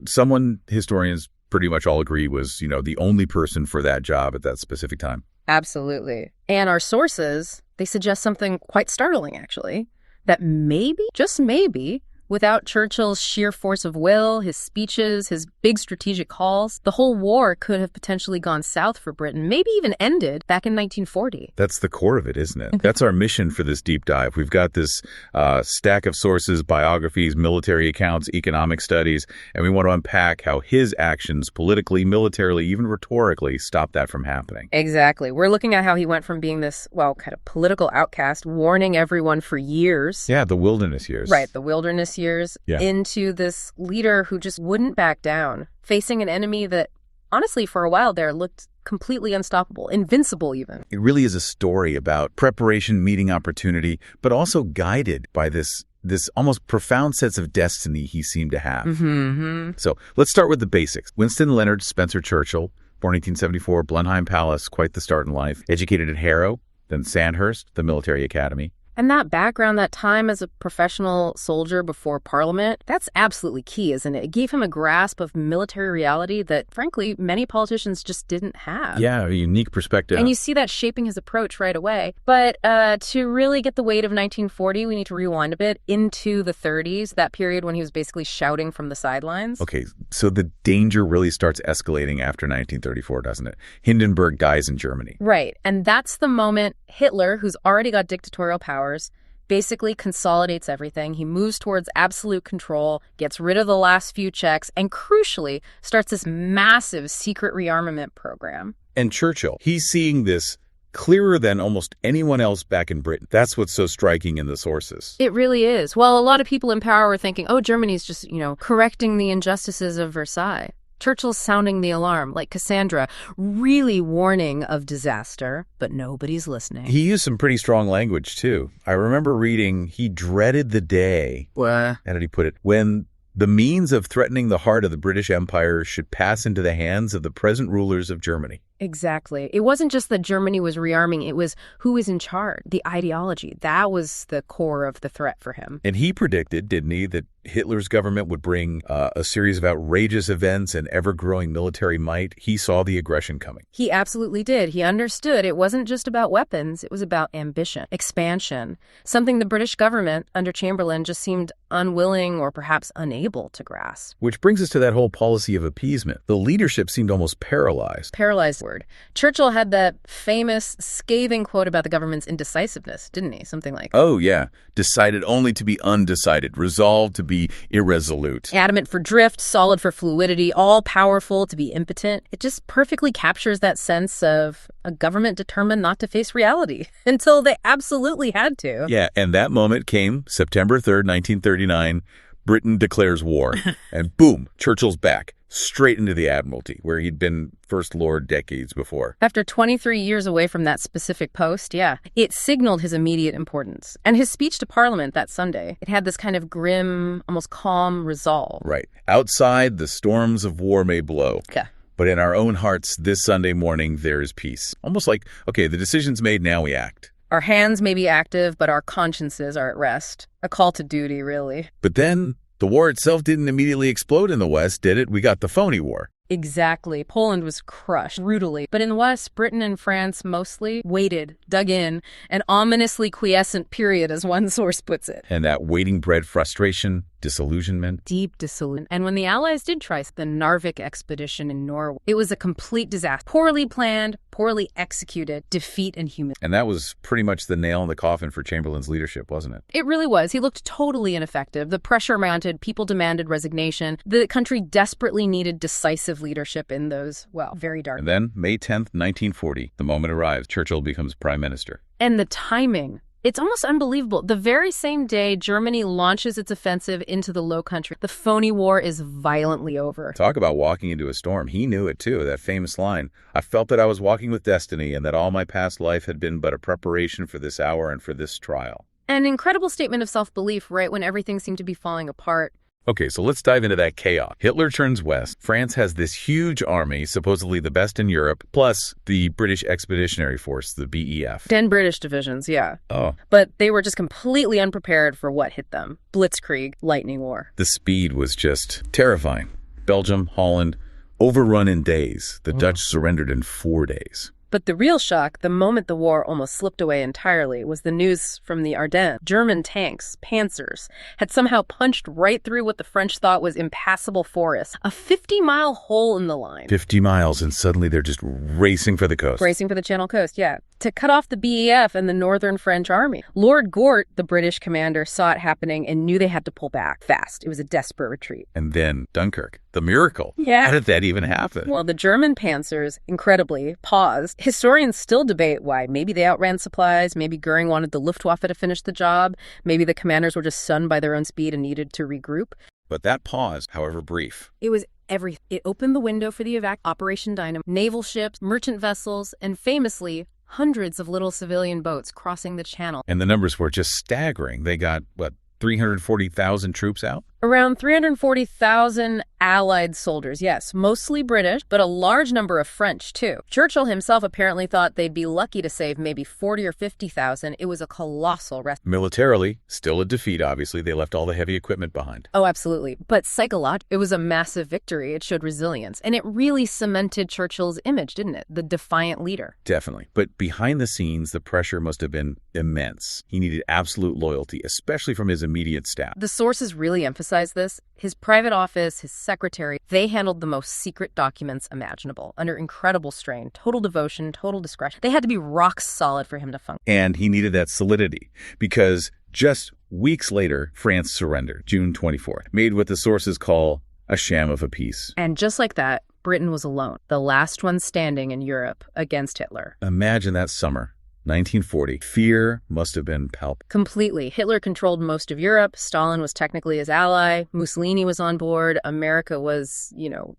Someone historians pretty much all agree was, the only person for that job at that specific time. Absolutely. And our sources, they suggest something quite startling, actually. That maybe, just maybe, without Churchill's sheer force of will, his speeches, his big strategic calls, the whole war could have potentially gone south for Britain, maybe even ended back in 1940. That's the core of it, isn't it? That's our mission for this deep dive. We've got this stack of sources, biographies, military accounts, economic studies, and we want to unpack how his actions politically, militarily, even rhetorically stopped that from happening. Exactly. We're looking at how he went from being this, kind of political outcast, warning everyone for years. Yeah, the wilderness years. Right, the wilderness years, into this leader who just wouldn't back down, facing an enemy that, honestly, for a while there looked completely unstoppable, invincible even. It really is a story about preparation, meeting opportunity, but also guided by this almost profound sense of destiny he seemed to have. Mm-hmm. So let's start with the basics. Winston Leonard Spencer Churchill, born 1874, Blenheim Palace, quite the start in life. Educated at Harrow, then Sandhurst, the military academy. And that background, that time as a professional soldier before Parliament, that's absolutely key, isn't it? It gave him a grasp of military reality that, frankly, many politicians just didn't have. Yeah, a unique perspective. And you see that shaping his approach right away. But to really get the weight of 1940, we need to rewind a bit into the 30s, that period when he was basically shouting from the sidelines. Okay, so the danger really starts escalating after 1934, doesn't it? Hindenburg dies in Germany. Right. And that's the moment Hitler, who's already got dictatorial powers, basically consolidates everything. He moves towards absolute control, gets rid of the last few checks, and crucially starts this massive secret rearmament program. And Churchill, he's seeing this clearer than almost anyone else back in Britain. That's what's so striking in the sources. It really is. Well, a lot of people in power were thinking, Germany's just, correcting the injustices of Versailles. Churchill's sounding the alarm, like Cassandra, really warning of disaster, but nobody's listening. He used some pretty strong language, too. I remember reading he dreaded the day, how did he put it, when the means of threatening the heart of the British Empire should pass into the hands of the present rulers of Germany. Exactly. It wasn't just that Germany was rearming, it was who was in charge, the ideology. That was the core of the threat for him. And he predicted, didn't he, that Hitler's government would bring a series of outrageous events and ever-growing military might, he saw the aggression coming. He absolutely did. He understood it wasn't just about weapons, it was about ambition, expansion, something the British government under Chamberlain just seemed unwilling or perhaps unable to grasp. Which brings us to that whole policy of appeasement. The leadership seemed almost paralyzed. Paralyzed word. Churchill had that famous, scathing quote about the government's indecisiveness, didn't he? Something like, "Oh, yeah. Decided only to be undecided, resolved to be irresolute." Adamant for drift, solid for fluidity, all-powerful to be impotent. It just perfectly captures that sense of a government determined not to face reality until they absolutely had to. Yeah, and that moment came September 3rd, 1939. Britain declares war, and boom, Churchill's back, straight into the Admiralty, where he'd been First Lord decades before. After 23 years away from that specific post, it signaled his immediate importance. And his speech to Parliament that Sunday, it had this kind of grim, almost calm resolve. Right. Outside, the storms of war may blow. Yeah. But in our own hearts, this Sunday morning, there is peace. Almost like, okay, the decision's made, now we act. Our hands may be active, but our consciences are at rest. A call to duty, really. But then the war itself didn't immediately explode in the West, did it? We got the phony war. Exactly. Poland was crushed brutally. But in the West, Britain and France mostly waited, dug in, an ominously quiescent period, as one source puts it. And that waiting bred frustration, disillusionment. Deep disillusionment. And when the Allies did try the Narvik expedition in Norway, it was a complete disaster. Poorly planned, poorly executed, defeat and humiliation. And that was pretty much the nail in the coffin for Chamberlain's leadership, wasn't it? It really was. He looked totally ineffective. The pressure mounted, people demanded resignation. The country desperately needed decisive leadership in those, very dark. And then, May 10th, 1940, the moment arrives. Churchill becomes prime minister. And the timing. It's almost unbelievable. The very same day Germany launches its offensive into the Low Country, the phony war is violently over. Talk about walking into a storm. He knew it too, that famous line. "I felt that I was walking with destiny and that all my past life had been but a preparation for this hour and for this trial." An incredible statement of self-belief right when everything seemed to be falling apart. Okay, so let's dive into that chaos. Hitler turns west. France has this huge army, supposedly the best in Europe, plus the British Expeditionary Force, the BEF. 10 British divisions, Oh. But they were just completely unprepared for what hit them. Blitzkrieg, lightning war. The speed was just terrifying. Belgium, Holland, overrun in days. The Dutch surrendered in 4 days. But the real shock, the moment the war almost slipped away entirely, was the news from the Ardennes. German tanks, panzers, had somehow punched right through what the French thought was impassable forest. A 50-mile hole in the line. 50 miles, and suddenly they're just racing for the coast. Racing for the Channel Coast, to cut off the BEF and the Northern French Army. Lord Gort, the British commander, saw it happening and knew they had to pull back fast. It was a desperate retreat. And then Dunkirk, the miracle. Yeah. How did that even happen? Well, the German panzers, incredibly, paused. Historians still debate why. Maybe they outran supplies. Maybe Goering wanted the Luftwaffe to finish the job. Maybe the commanders were just stunned by their own speed and needed to regroup. But that pause, however brief, it was everything. It opened the window for the Operation Dynamo. Naval ships, merchant vessels, and famously, hundreds of little civilian boats crossing the channel. And the numbers were just staggering. They got, 340,000 troops out? Around 340,000 Allied soldiers, yes, mostly British, but a large number of French, too. Churchill himself apparently thought they'd be lucky to save maybe 40 or 50,000. It was a colossal rescue. Militarily, still a defeat, obviously. They left all the heavy equipment behind. Oh, absolutely. But psychologically, it was a massive victory. It showed resilience. And it really cemented Churchill's image, didn't it? The defiant leader. Definitely. But behind the scenes, the pressure must have been immense. He needed absolute loyalty, especially from his immediate staff. The sources really emphasize this. His private office, his secretary, they handled the most secret documents imaginable under incredible strain, total devotion, total discretion. They had to be rock solid for him to function. And he needed that solidity because just weeks later, France surrendered, June 24th, made what the sources call a sham of a peace. And just like that, Britain was alone, the last one standing in Europe against Hitler. Imagine that summer. 1940. Fear must have been palpable. Completely. Hitler controlled most of Europe. Stalin was technically his ally. Mussolini was on board. America was,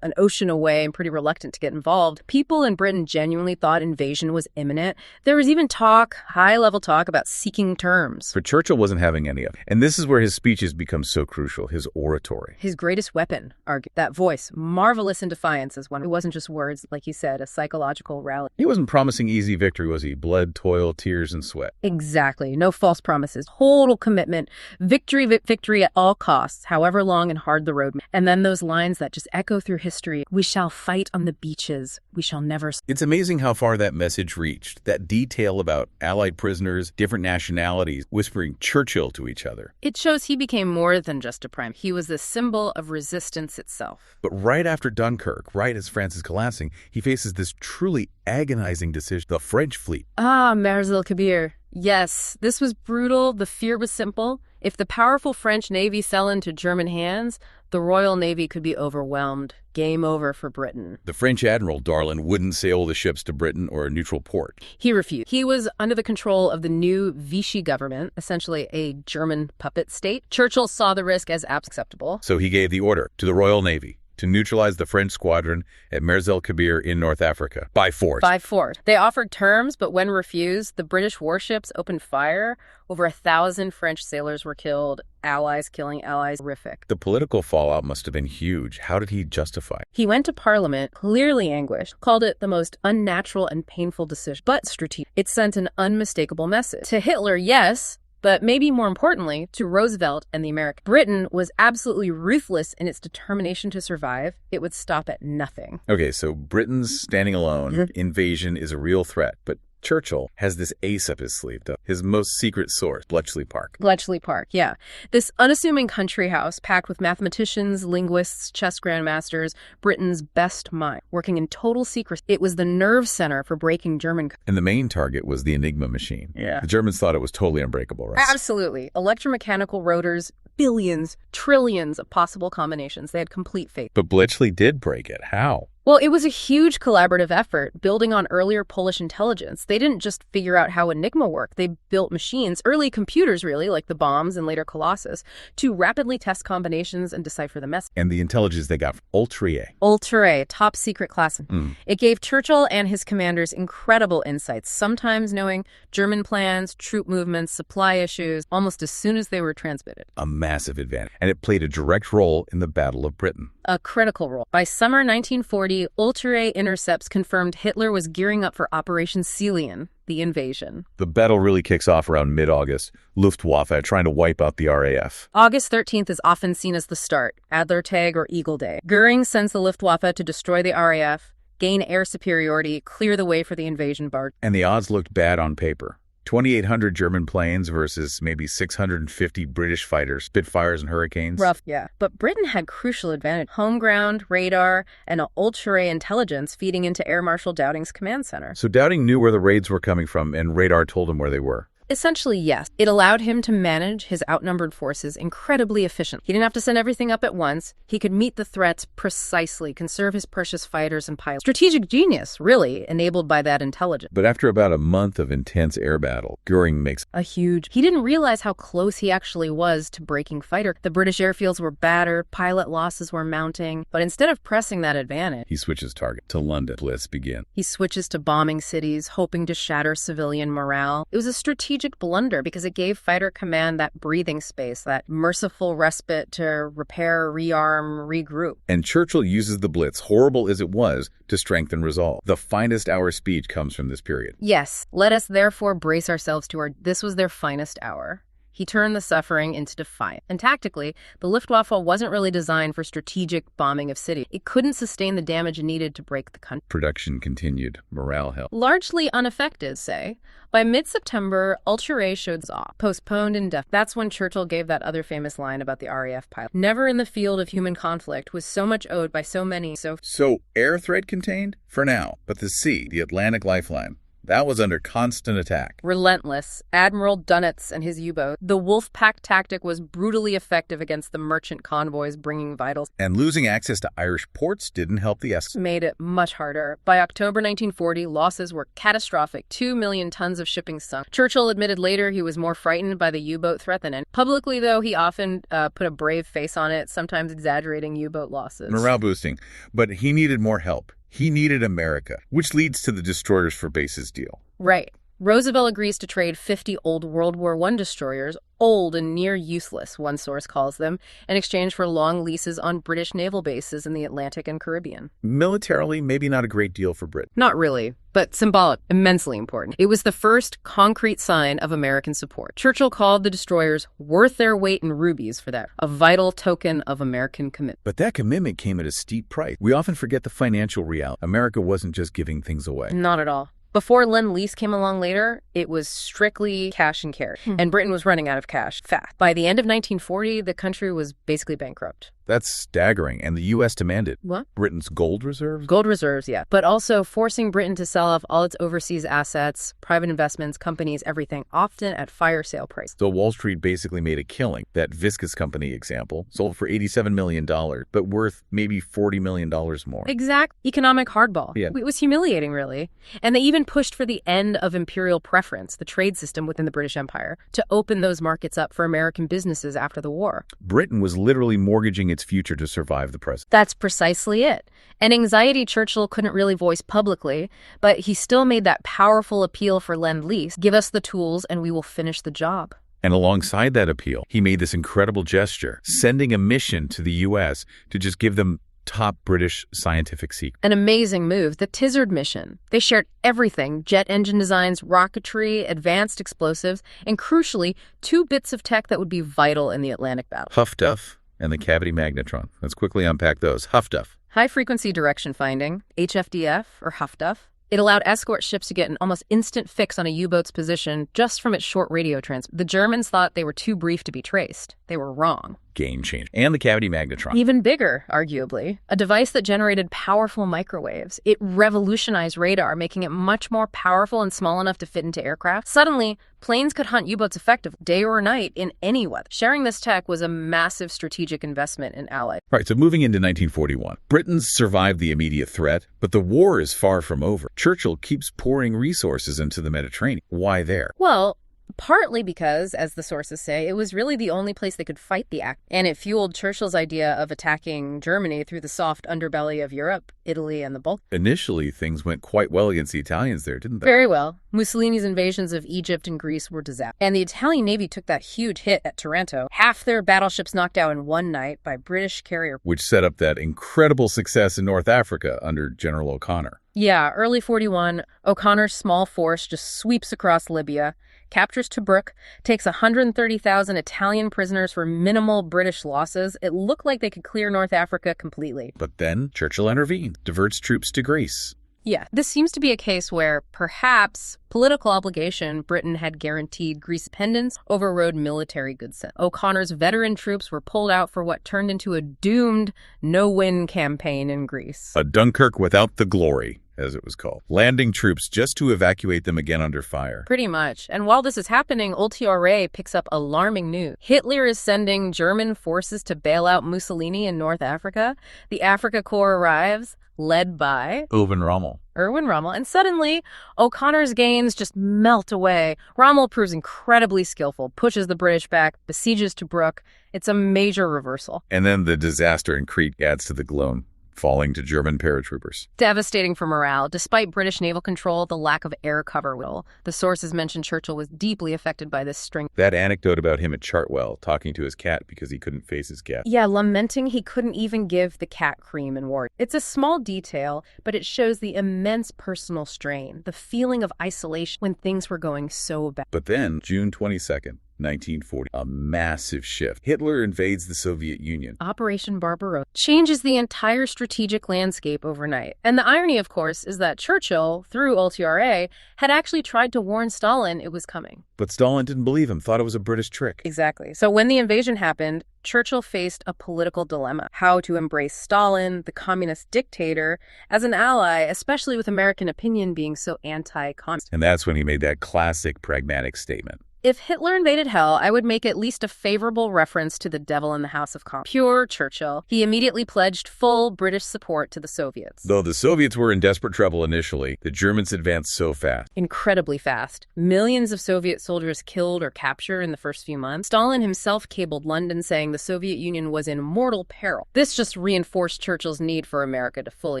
an ocean away and pretty reluctant to get involved. People in Britain genuinely thought invasion was imminent. There was even high-level talk about seeking terms. But Churchill wasn't having any of it. And this is where his speeches become so crucial, his oratory. His greatest weapon, argued. That voice, marvelous in defiance, as one. It wasn't just words, like he said, a psychological rally. He wasn't promising easy victory, was he? Blood, toil, toil, tears, and sweat. Exactly. No false promises. Total commitment. Victory, victory at all costs, however long and hard the road. And then those lines that just echo through history. We shall fight on the beaches. We shall never... It's amazing how far that message reached. That detail about Allied prisoners, different nationalities, whispering Churchill to each other. It shows he became more than just a prime. He was the symbol of resistance itself. But right after Dunkirk, right as France is collapsing, he faces this truly agonizing decision: the French fleet. Mers el-Kabir. Yes, this was brutal. The fear was simple. If the powerful French Navy fell into German hands, the Royal Navy could be overwhelmed. Game over for Britain. The French Admiral, Darlan, wouldn't sail the ships to Britain or a neutral port. He refused. He was under the control of the new Vichy government, essentially a German puppet state. Churchill saw the risk as acceptable. So he gave the order to the Royal Navy to neutralize the French squadron at Mers el-Kabir in North Africa by force. By force. They offered terms, but when refused, the British warships opened fire. Over 1,000 French sailors were killed, allies killing allies. Horrific. The political fallout must have been huge. How did he justify it? He went to Parliament, clearly anguished, called it the most unnatural and painful decision, but strategic. It sent an unmistakable message. To Hitler, yes, but maybe more importantly, to Roosevelt and the American. Britain was absolutely ruthless in its determination to survive. It would stop at nothing. Okay, so Britain's standing alone. Invasion is a real threat, but Churchill has this ace up his sleeve, though. His most secret source, Bletchley Park. Bletchley Park, yeah. This unassuming country house packed with mathematicians, linguists, chess grandmasters, Britain's best mind, working in total secrecy. It was the nerve center for breaking German... And the main target was the Enigma machine. Yeah. The Germans thought it was totally unbreakable, right? Absolutely. Electromechanical rotors, billions, trillions of possible combinations. They had complete faith. But Bletchley did break it. How? Well, it was a huge collaborative effort, building on earlier Polish intelligence. They didn't just figure out how Enigma worked. They built machines, early computers really, like the bombs and later Colossus, to rapidly test combinations and decipher the message. And the intelligence they got from Ultra. Ultra, top secret class. It gave Churchill and his commanders incredible insights, sometimes knowing German plans, troop movements, supply issues, almost as soon as they were transmitted. A massive advantage. And it played a direct role in the Battle of Britain. A critical role. By summer 1940, Ultra intercepts confirmed Hitler was gearing up for Operation Celian, the invasion. The battle really kicks off around mid-August. Luftwaffe trying to wipe out the RAF. August 13th is often seen as the start, Adler Tag or Eagle Day. Goering sends the Luftwaffe to destroy the RAF, gain air superiority, clear the way for the invasion barge. And the odds looked bad on paper. 2,800 German planes versus maybe 650 British fighters, Spitfires and Hurricanes. Rough, yeah. But Britain had crucial advantage. Home ground, radar, and an ultra intelligence feeding into Air Marshal Dowding's command center. So Dowding knew where the raids were coming from, and radar told him where they were. Essentially, yes. It allowed him to manage his outnumbered forces incredibly efficiently. He didn't have to send everything up at once. He could meet the threats precisely, conserve his precious fighters and pilots. Strategic genius, really, enabled by that intelligence. But after about a month of intense air battle, Goering makes He didn't realize how close he actually was to breaking fighter. The British airfields were battered, pilot losses were mounting. But instead of pressing that advantage, he switches target to London. Blitz begin. He switches to bombing cities, hoping to shatter civilian morale. It was a strategic blunder because it gave fighter command that breathing space, that merciful respite to repair, rearm, regroup. And Churchill uses the Blitz, horrible as it was, to strengthen resolve. The finest hour speech comes from this period. Yes, let us therefore brace ourselves to this was their finest hour. He turned the suffering into defiance. And tactically, the Luftwaffe wasn't really designed for strategic bombing of cities. It couldn't sustain the damage needed to break the country. Production continued. Morale held. Largely unaffected, say. By mid-September, Ultra showed off, postponed indefinitely. That's when Churchill gave that other famous line about the RAF pilot. Never in the field of human conflict was so much owed by so many. So air threat contained? For now. But the sea, the Atlantic lifeline, that was under constant attack. Relentless. Admiral Dunitz and his U-boat. The wolf pack tactic was brutally effective against the merchant convoys bringing vitals. And losing access to Irish ports didn't help the escalation. Made it much harder. By October 1940, losses were catastrophic. 2 million tons of shipping sunk. Churchill admitted later he was more frightened by the U-boat threat than any. Publicly, though, he often put a brave face on it, sometimes exaggerating U-boat losses. Morale boosting. But he needed more help. He needed America, which leads to the destroyers for bases deal. Right. Roosevelt agrees to trade 50 old World War I destroyers, old and near useless, one source calls them, in exchange for long leases on British naval bases in the Atlantic and Caribbean. Militarily, maybe not a great deal for Britain. Not really, but symbolic, immensely important. It was the first concrete sign of American support. Churchill called the destroyers worth their weight in rubies for that, a vital token of American commitment. But that commitment came at a steep price. We often forget the financial reality. America wasn't just giving things away. Not at all. Before Lend-Lease came along later, it was strictly cash and carry, and Britain was running out of cash fast. By the end of 1940, the country was basically bankrupt. That's staggering, and the U.S. demanded What? Britain's gold reserves? Gold reserves, yeah. But also forcing Britain to sell off all its overseas assets, private investments, companies, everything, often at fire sale price. So Wall Street basically made a killing. That Viscous company example sold for $87 million, but worth maybe $40 million more. Exact economic hardball. Yeah. It was humiliating, really. And they even pushed for the end of imperial preference, the trade system within the British Empire, to open those markets up for American businesses after the war. Britain was literally mortgaging its future to survive the present. That's precisely it. An anxiety Churchill couldn't really voice publicly, but he still made that powerful appeal for Lend-Lease. Give us the tools and we will finish the job. And alongside that appeal, he made this incredible gesture, sending a mission to the U.S. to just give them top British scientific secrets. An amazing move, the Tizard mission. They shared everything, jet engine designs, rocketry, advanced explosives, and crucially, 2 bits of tech that would be vital in the Atlantic battle. Huff-Duff and the cavity magnetron. Let's quickly unpack those. Huff-Duff. High-frequency direction finding, HFDF, or Huff-Duff. It allowed escort ships to get an almost instant fix on a U-boat's position just from its short radio transmission. The Germans thought they were too brief to be traced. They were wrong. Game changer. And the cavity magnetron. Even bigger, arguably. A device that generated powerful microwaves. It revolutionized radar, making it much more powerful and small enough to fit into aircraft. Suddenly, planes could hunt U-boats effectively, day or night, in any weather. Sharing this tech was a massive strategic investment in allies. Right, so moving into 1941, Britain's survived the immediate threat, but the war is far from over. Churchill keeps pouring resources into the Mediterranean. Why there? Well, partly because, as the sources say, it was really the only place they could fight the Axis. And it fueled Churchill's idea of attacking Germany through the soft underbelly of Europe, Italy, and the Balkans. Initially, things went quite well against the Italians there, didn't they? Very well. Mussolini's invasions of Egypt and Greece were disastrous. And the Italian Navy took that huge hit at Taranto. Half their battleships knocked out in one night by British carrier. Which set up that incredible success in North Africa under General O'Connor. Yeah, early 41, O'Connor's small force just sweeps across Libya, captures Tobruk, takes 130,000 Italian prisoners for minimal British losses. It looked like they could clear North Africa completely. But then Churchill intervened, diverts troops to Greece. Yeah, this seems to be a case where perhaps political obligation, Britain had guaranteed Greece independence, overrode military good sense. O'Connor's veteran troops were pulled out for what turned into a doomed no-win campaign in Greece. A Dunkirk without the glory, as it was called. Landing troops just to evacuate them again under fire. Pretty much. And while this is happening, WWII picks up alarming news. Hitler is sending German forces to bail out Mussolini in North Africa. The Afrika Korps arrives, led by Erwin Rommel, and suddenly O'Connor's gains just melt away. Rommel proves incredibly skillful, pushes the British back, besieges Tobruk. It's a major reversal. And then the disaster in Crete adds to the gloom, falling to German paratroopers. Devastating for morale. Despite British naval control, the lack of air cover will. The sources mention Churchill was deeply affected by this string. That anecdote about him at Chartwell talking to his cat because he couldn't face his cat. Yeah, lamenting he couldn't even give the cat cream and water. It's a small detail, but it shows the immense personal strain, the feeling of isolation when things were going so bad. But then, June 22nd, 1940, a massive shift. Hitler invades the Soviet Union. Operation Barbarossa changes the entire strategic landscape overnight. And the irony, of course, is that Churchill, through WWII, had actually tried to warn Stalin it was coming. But Stalin didn't believe him, thought it was a British trick. Exactly. So when the invasion happened, Churchill faced a political dilemma: how to embrace Stalin, the communist dictator, as an ally, especially with American opinion being so anti-communist. And that's when he made that classic pragmatic statement. If Hitler invaded hell, I would make at least a favorable reference to the devil in the House of Commons. Pure Churchill. He immediately pledged full British support to the Soviets. Though the Soviets were in desperate trouble initially, the Germans advanced so fast. Incredibly fast. Millions of Soviet soldiers killed or captured in the first few months. Stalin himself cabled London saying the Soviet Union was in mortal peril. This just reinforced Churchill's need for America to fully.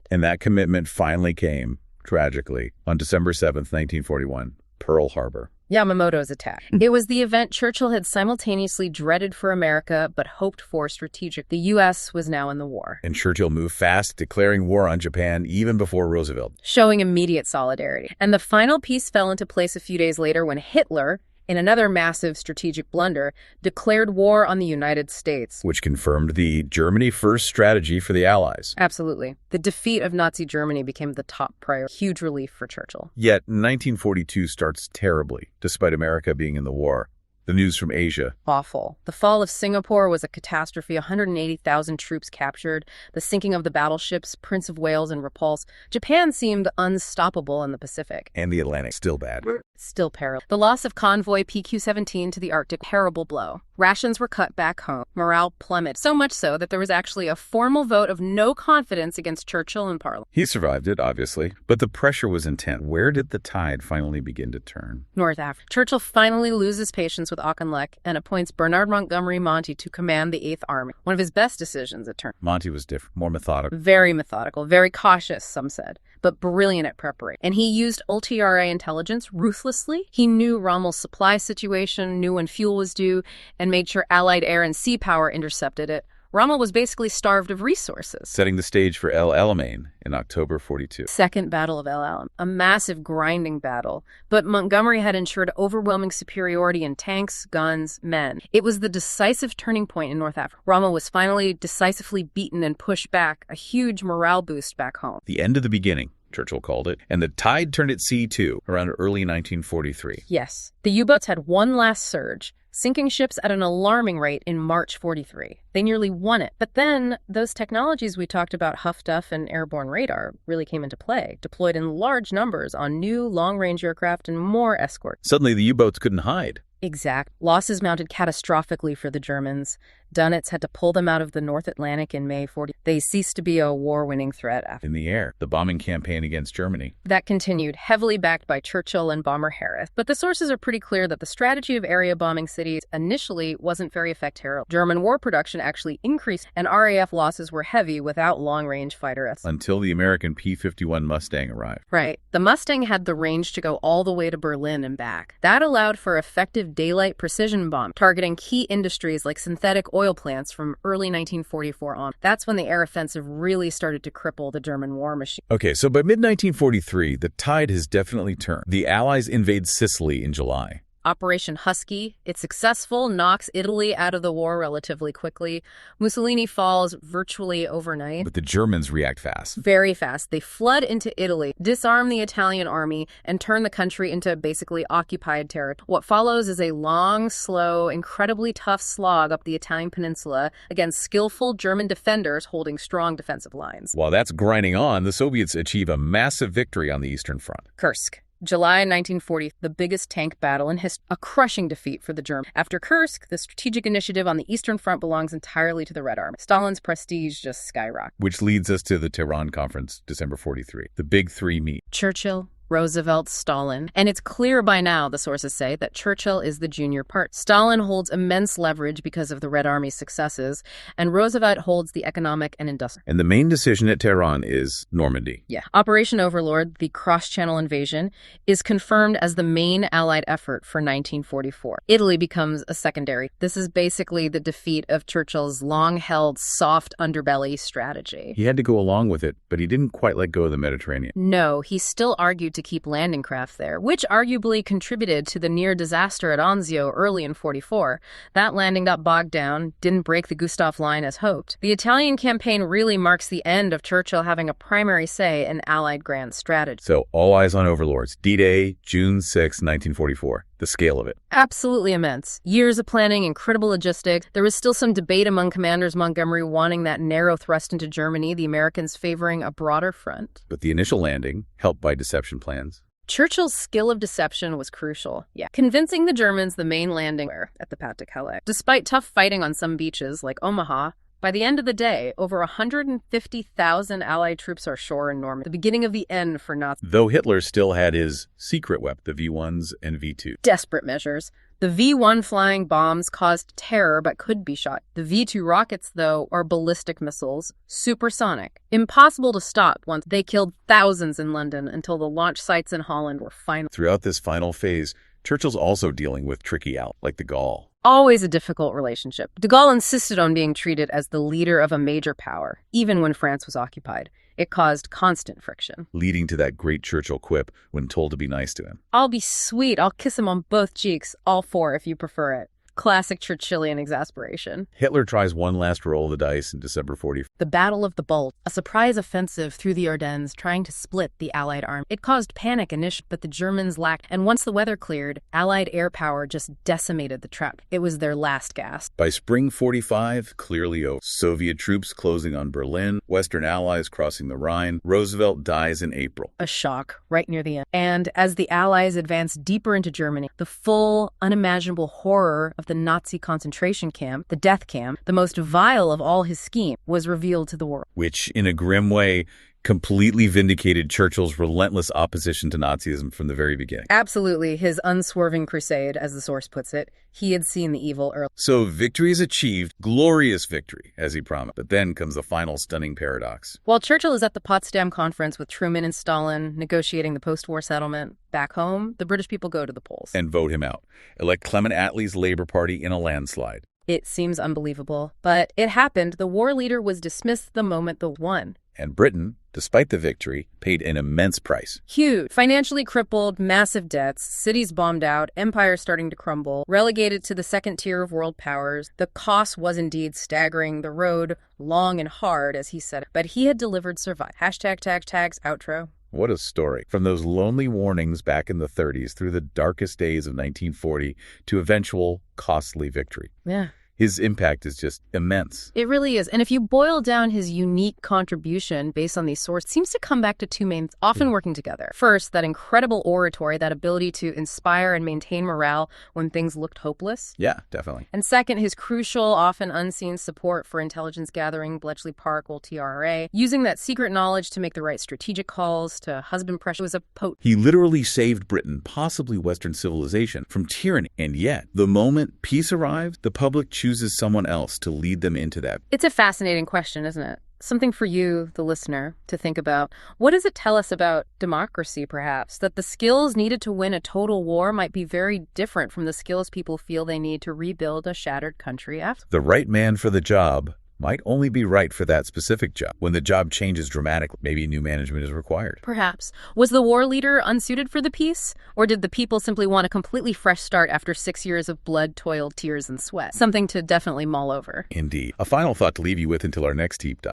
And that commitment finally came, tragically, on December 7th, 1941. Pearl Harbor. Yamamoto's attack. It was the event Churchill had simultaneously dreaded for America but hoped for strategic. The U.S. was now in the war. And Churchill moved fast, declaring war on Japan even before Roosevelt, showing immediate solidarity. And the final piece fell into place a few days later when Hitler, in another massive strategic blunder, declared war on the United States. which confirmed the Germany first strategy for the Allies. Absolutely. The defeat of Nazi Germany became the top priority. Huge relief for Churchill. Yet 1942 starts terribly, despite America being in the war. The news from Asia. Awful. The fall of Singapore was a catastrophe. 180,000 troops captured. The sinking of the battleships Prince of Wales and Repulse. Japan seemed unstoppable in the Pacific. And the Atlantic, still bad. Still perilous. The loss of convoy PQ-17 to the Arctic, terrible blow. Rations were cut back home. Morale plummeted. So much so that there was actually a formal vote of no confidence against Churchill in Parliament. He survived it, obviously, but the pressure was intense. Where did the tide finally begin to turn? North Africa. Churchill finally loses patience with Auchinleck and appoints Bernard Montgomery Monty to command the Eighth Army. One of his best decisions, it turned. Monty was different, more methodical. Very methodical, very cautious, some said, but brilliant at preparation. And he used ULTRA intelligence ruthlessly. He knew Rommel's supply situation, knew when fuel was due, and made sure Allied air and sea power intercepted it. Rommel was basically starved of resources. Setting the stage for El Alamein in October 42. Second Battle of El Alamein, a massive grinding battle, but Montgomery had ensured overwhelming superiority in tanks, guns, men. It was the decisive turning point in North Africa. Rommel was finally decisively beaten and pushed back, a huge morale boost back home. The end of the beginning, Churchill called it, and the tide turned at sea too, around early 1943. Yes, the U-boats had one last surge, sinking ships at an alarming rate in March 43. They nearly won it. But then those technologies we talked about, Huff Duff and airborne radar, really came into play, deployed in large numbers on new long-range aircraft and more escorts. Suddenly the U-boats couldn't hide. Exact. Losses mounted catastrophically for the Germans. Dönitz had to pull them out of the North Atlantic in May 40. They ceased to be a war-winning threat after. In the air, the bombing campaign against Germany. That continued, heavily backed by Churchill and bomber Harris. But the sources are pretty clear that the strategy of area bombing cities initially wasn't very effective. German war production actually increased, and RAF losses were heavy without long-range fighter jets. Until the American P-51 Mustang arrived. Right. The Mustang had the range to go all the way to Berlin and back. That allowed for effective daylight precision bomb, targeting key industries like synthetic oil plants from early 1944 on. That's when the air offensive really started to cripple the German war machine. Okay, so by mid-1943, the tide has definitely turned. The Allies invade Sicily in July. Operation Husky, it's successful, knocks Italy out of the war relatively quickly. Mussolini falls virtually overnight. But the Germans react fast. Very fast. They flood into Italy, disarm the Italian army, and turn the country into basically occupied territory. What follows is a long, slow, incredibly tough slog up the Italian peninsula against skillful German defenders holding strong defensive lines. While that's grinding on, the Soviets achieve a massive victory on the Eastern Front. Kursk. July 1940, the biggest tank battle in history, a crushing defeat for the Germans. After Kursk, the strategic initiative on the Eastern Front belongs entirely to the Red Army. Stalin's prestige just skyrocketed. Which leads us to the Tehran Conference, December 43. The big three meet. Churchill, Roosevelt, Stalin. And it's clear by now, the sources say, that Churchill is the junior part. Stalin holds immense leverage because of the Red Army's successes, and Roosevelt holds the economic and industrial. And the main decision at Tehran is Normandy. Yeah. Operation Overlord, the cross-channel invasion, is confirmed as the main Allied effort for 1944. Italy becomes a secondary. This is basically the defeat of Churchill's long-held soft underbelly strategy. He had to go along with it, but he didn't quite let go of the Mediterranean. No, he still argued to keep landing craft there, which arguably contributed to the near disaster at Anzio early in 44. That landing got bogged down, didn't break the Gustav Line as hoped. The Italian campaign really marks the end of Churchill having a primary say in Allied grand strategy. So all eyes on overlords. D-Day, June 6, 1944. The scale of it. Absolutely immense. Years of planning, incredible logistics. There was still some debate among commanders, Montgomery wanting that narrow thrust into Germany, the Americans favoring a broader front. But the initial landing, helped by deception plans. Churchill's skill of deception was crucial. Yeah. Convincing the Germans the main landing at the Pas-de-Calais. Despite tough fighting on some beaches, like Omaha, by the end of the day, over 150,000 Allied troops are ashore in Normandy, the beginning of the end for Nazis. Though Hitler still had his secret weapon, the V-1s and V-2s. Desperate measures. The V-1 flying bombs caused terror but could be shot. The V-2 rockets, though, are ballistic missiles, supersonic, impossible to stop. Once they killed thousands in London until the launch sites in Holland were final. Throughout this final phase, Churchill's also dealing with tricky allies like de Gaulle. Always a difficult relationship. De Gaulle insisted on being treated as the leader of a major power, even when France was occupied. It caused constant friction, leading to that great Churchill quip when told to be nice to him. "I'll be sweet. I'll kiss him on both cheeks, all four if you prefer it." Classic Churchillian exasperation. Hitler tries one last roll of the dice in December 40. The Battle of the Bulge, a surprise offensive through the Ardennes trying to split the Allied army. It caused panic initially, but the Germans lacked, and once the weather cleared, Allied air power just decimated the trap. It was their last gasp. By spring 45, clearly over. Soviet troops closing on Berlin, Western allies crossing the Rhine. Roosevelt dies in April. A shock right near the end. And as the Allies advanced deeper into Germany, the full, unimaginable horror of the Nazi concentration camp, the death camp, the most vile of all his scheme, was revealed to the world. Which, in a grim way, completely vindicated Churchill's relentless opposition to Nazism from the very beginning. Absolutely, his unswerving crusade, as the source puts it. He had seen the evil early. So victory is achieved, glorious victory, as he promised. But then comes the final stunning paradox. While Churchill is at the Potsdam Conference with Truman and Stalin negotiating the post-war settlement, back home, the British people go to the polls. And vote him out. Elect Clement Attlee's Labour Party in a landslide. It seems unbelievable, but it happened. The war leader was dismissed the moment they won. And Britain, despite the victory, paid an immense price. Huge. Financially crippled, massive debts, cities bombed out, empires starting to crumble, relegated to the second tier of world powers. The cost was indeed staggering, the road long and hard, as he said. But he had delivered survive. Hashtag tags, outro. What a story. From those lonely warnings back in the 30s through the darkest days of 1940 to eventual costly victory. Yeah. His impact is just immense. It really is. And if you boil down his unique contribution based on these sources, it seems to come back to two main, often working together. First, that incredible oratory, that ability to inspire and maintain morale when things looked hopeless. Yeah, definitely. And second, his crucial, often unseen support for intelligence gathering, Bletchley Park, or TRRA, using that secret knowledge to make the right strategic calls, to husband pressure. Was a potent. He literally saved Britain, possibly Western civilization, from tyranny. And yet, the moment peace arrived, the public chooses someone else to lead them into that. It's a fascinating question, isn't it? Something for you, the listener, to think about. What does it tell us about democracy, perhaps? That the skills needed to win a total war might be very different from the skills people feel they need to rebuild a shattered country after. The right man for the job might only be right for that specific job. When the job changes dramatically, maybe new management is required. Perhaps. Was the war leader unsuited for the peace? Or did the people simply want a completely fresh start after 6 years of blood, toil, tears, and sweat? Something to definitely mull over. Indeed. A final thought to leave you with until our next deep dive.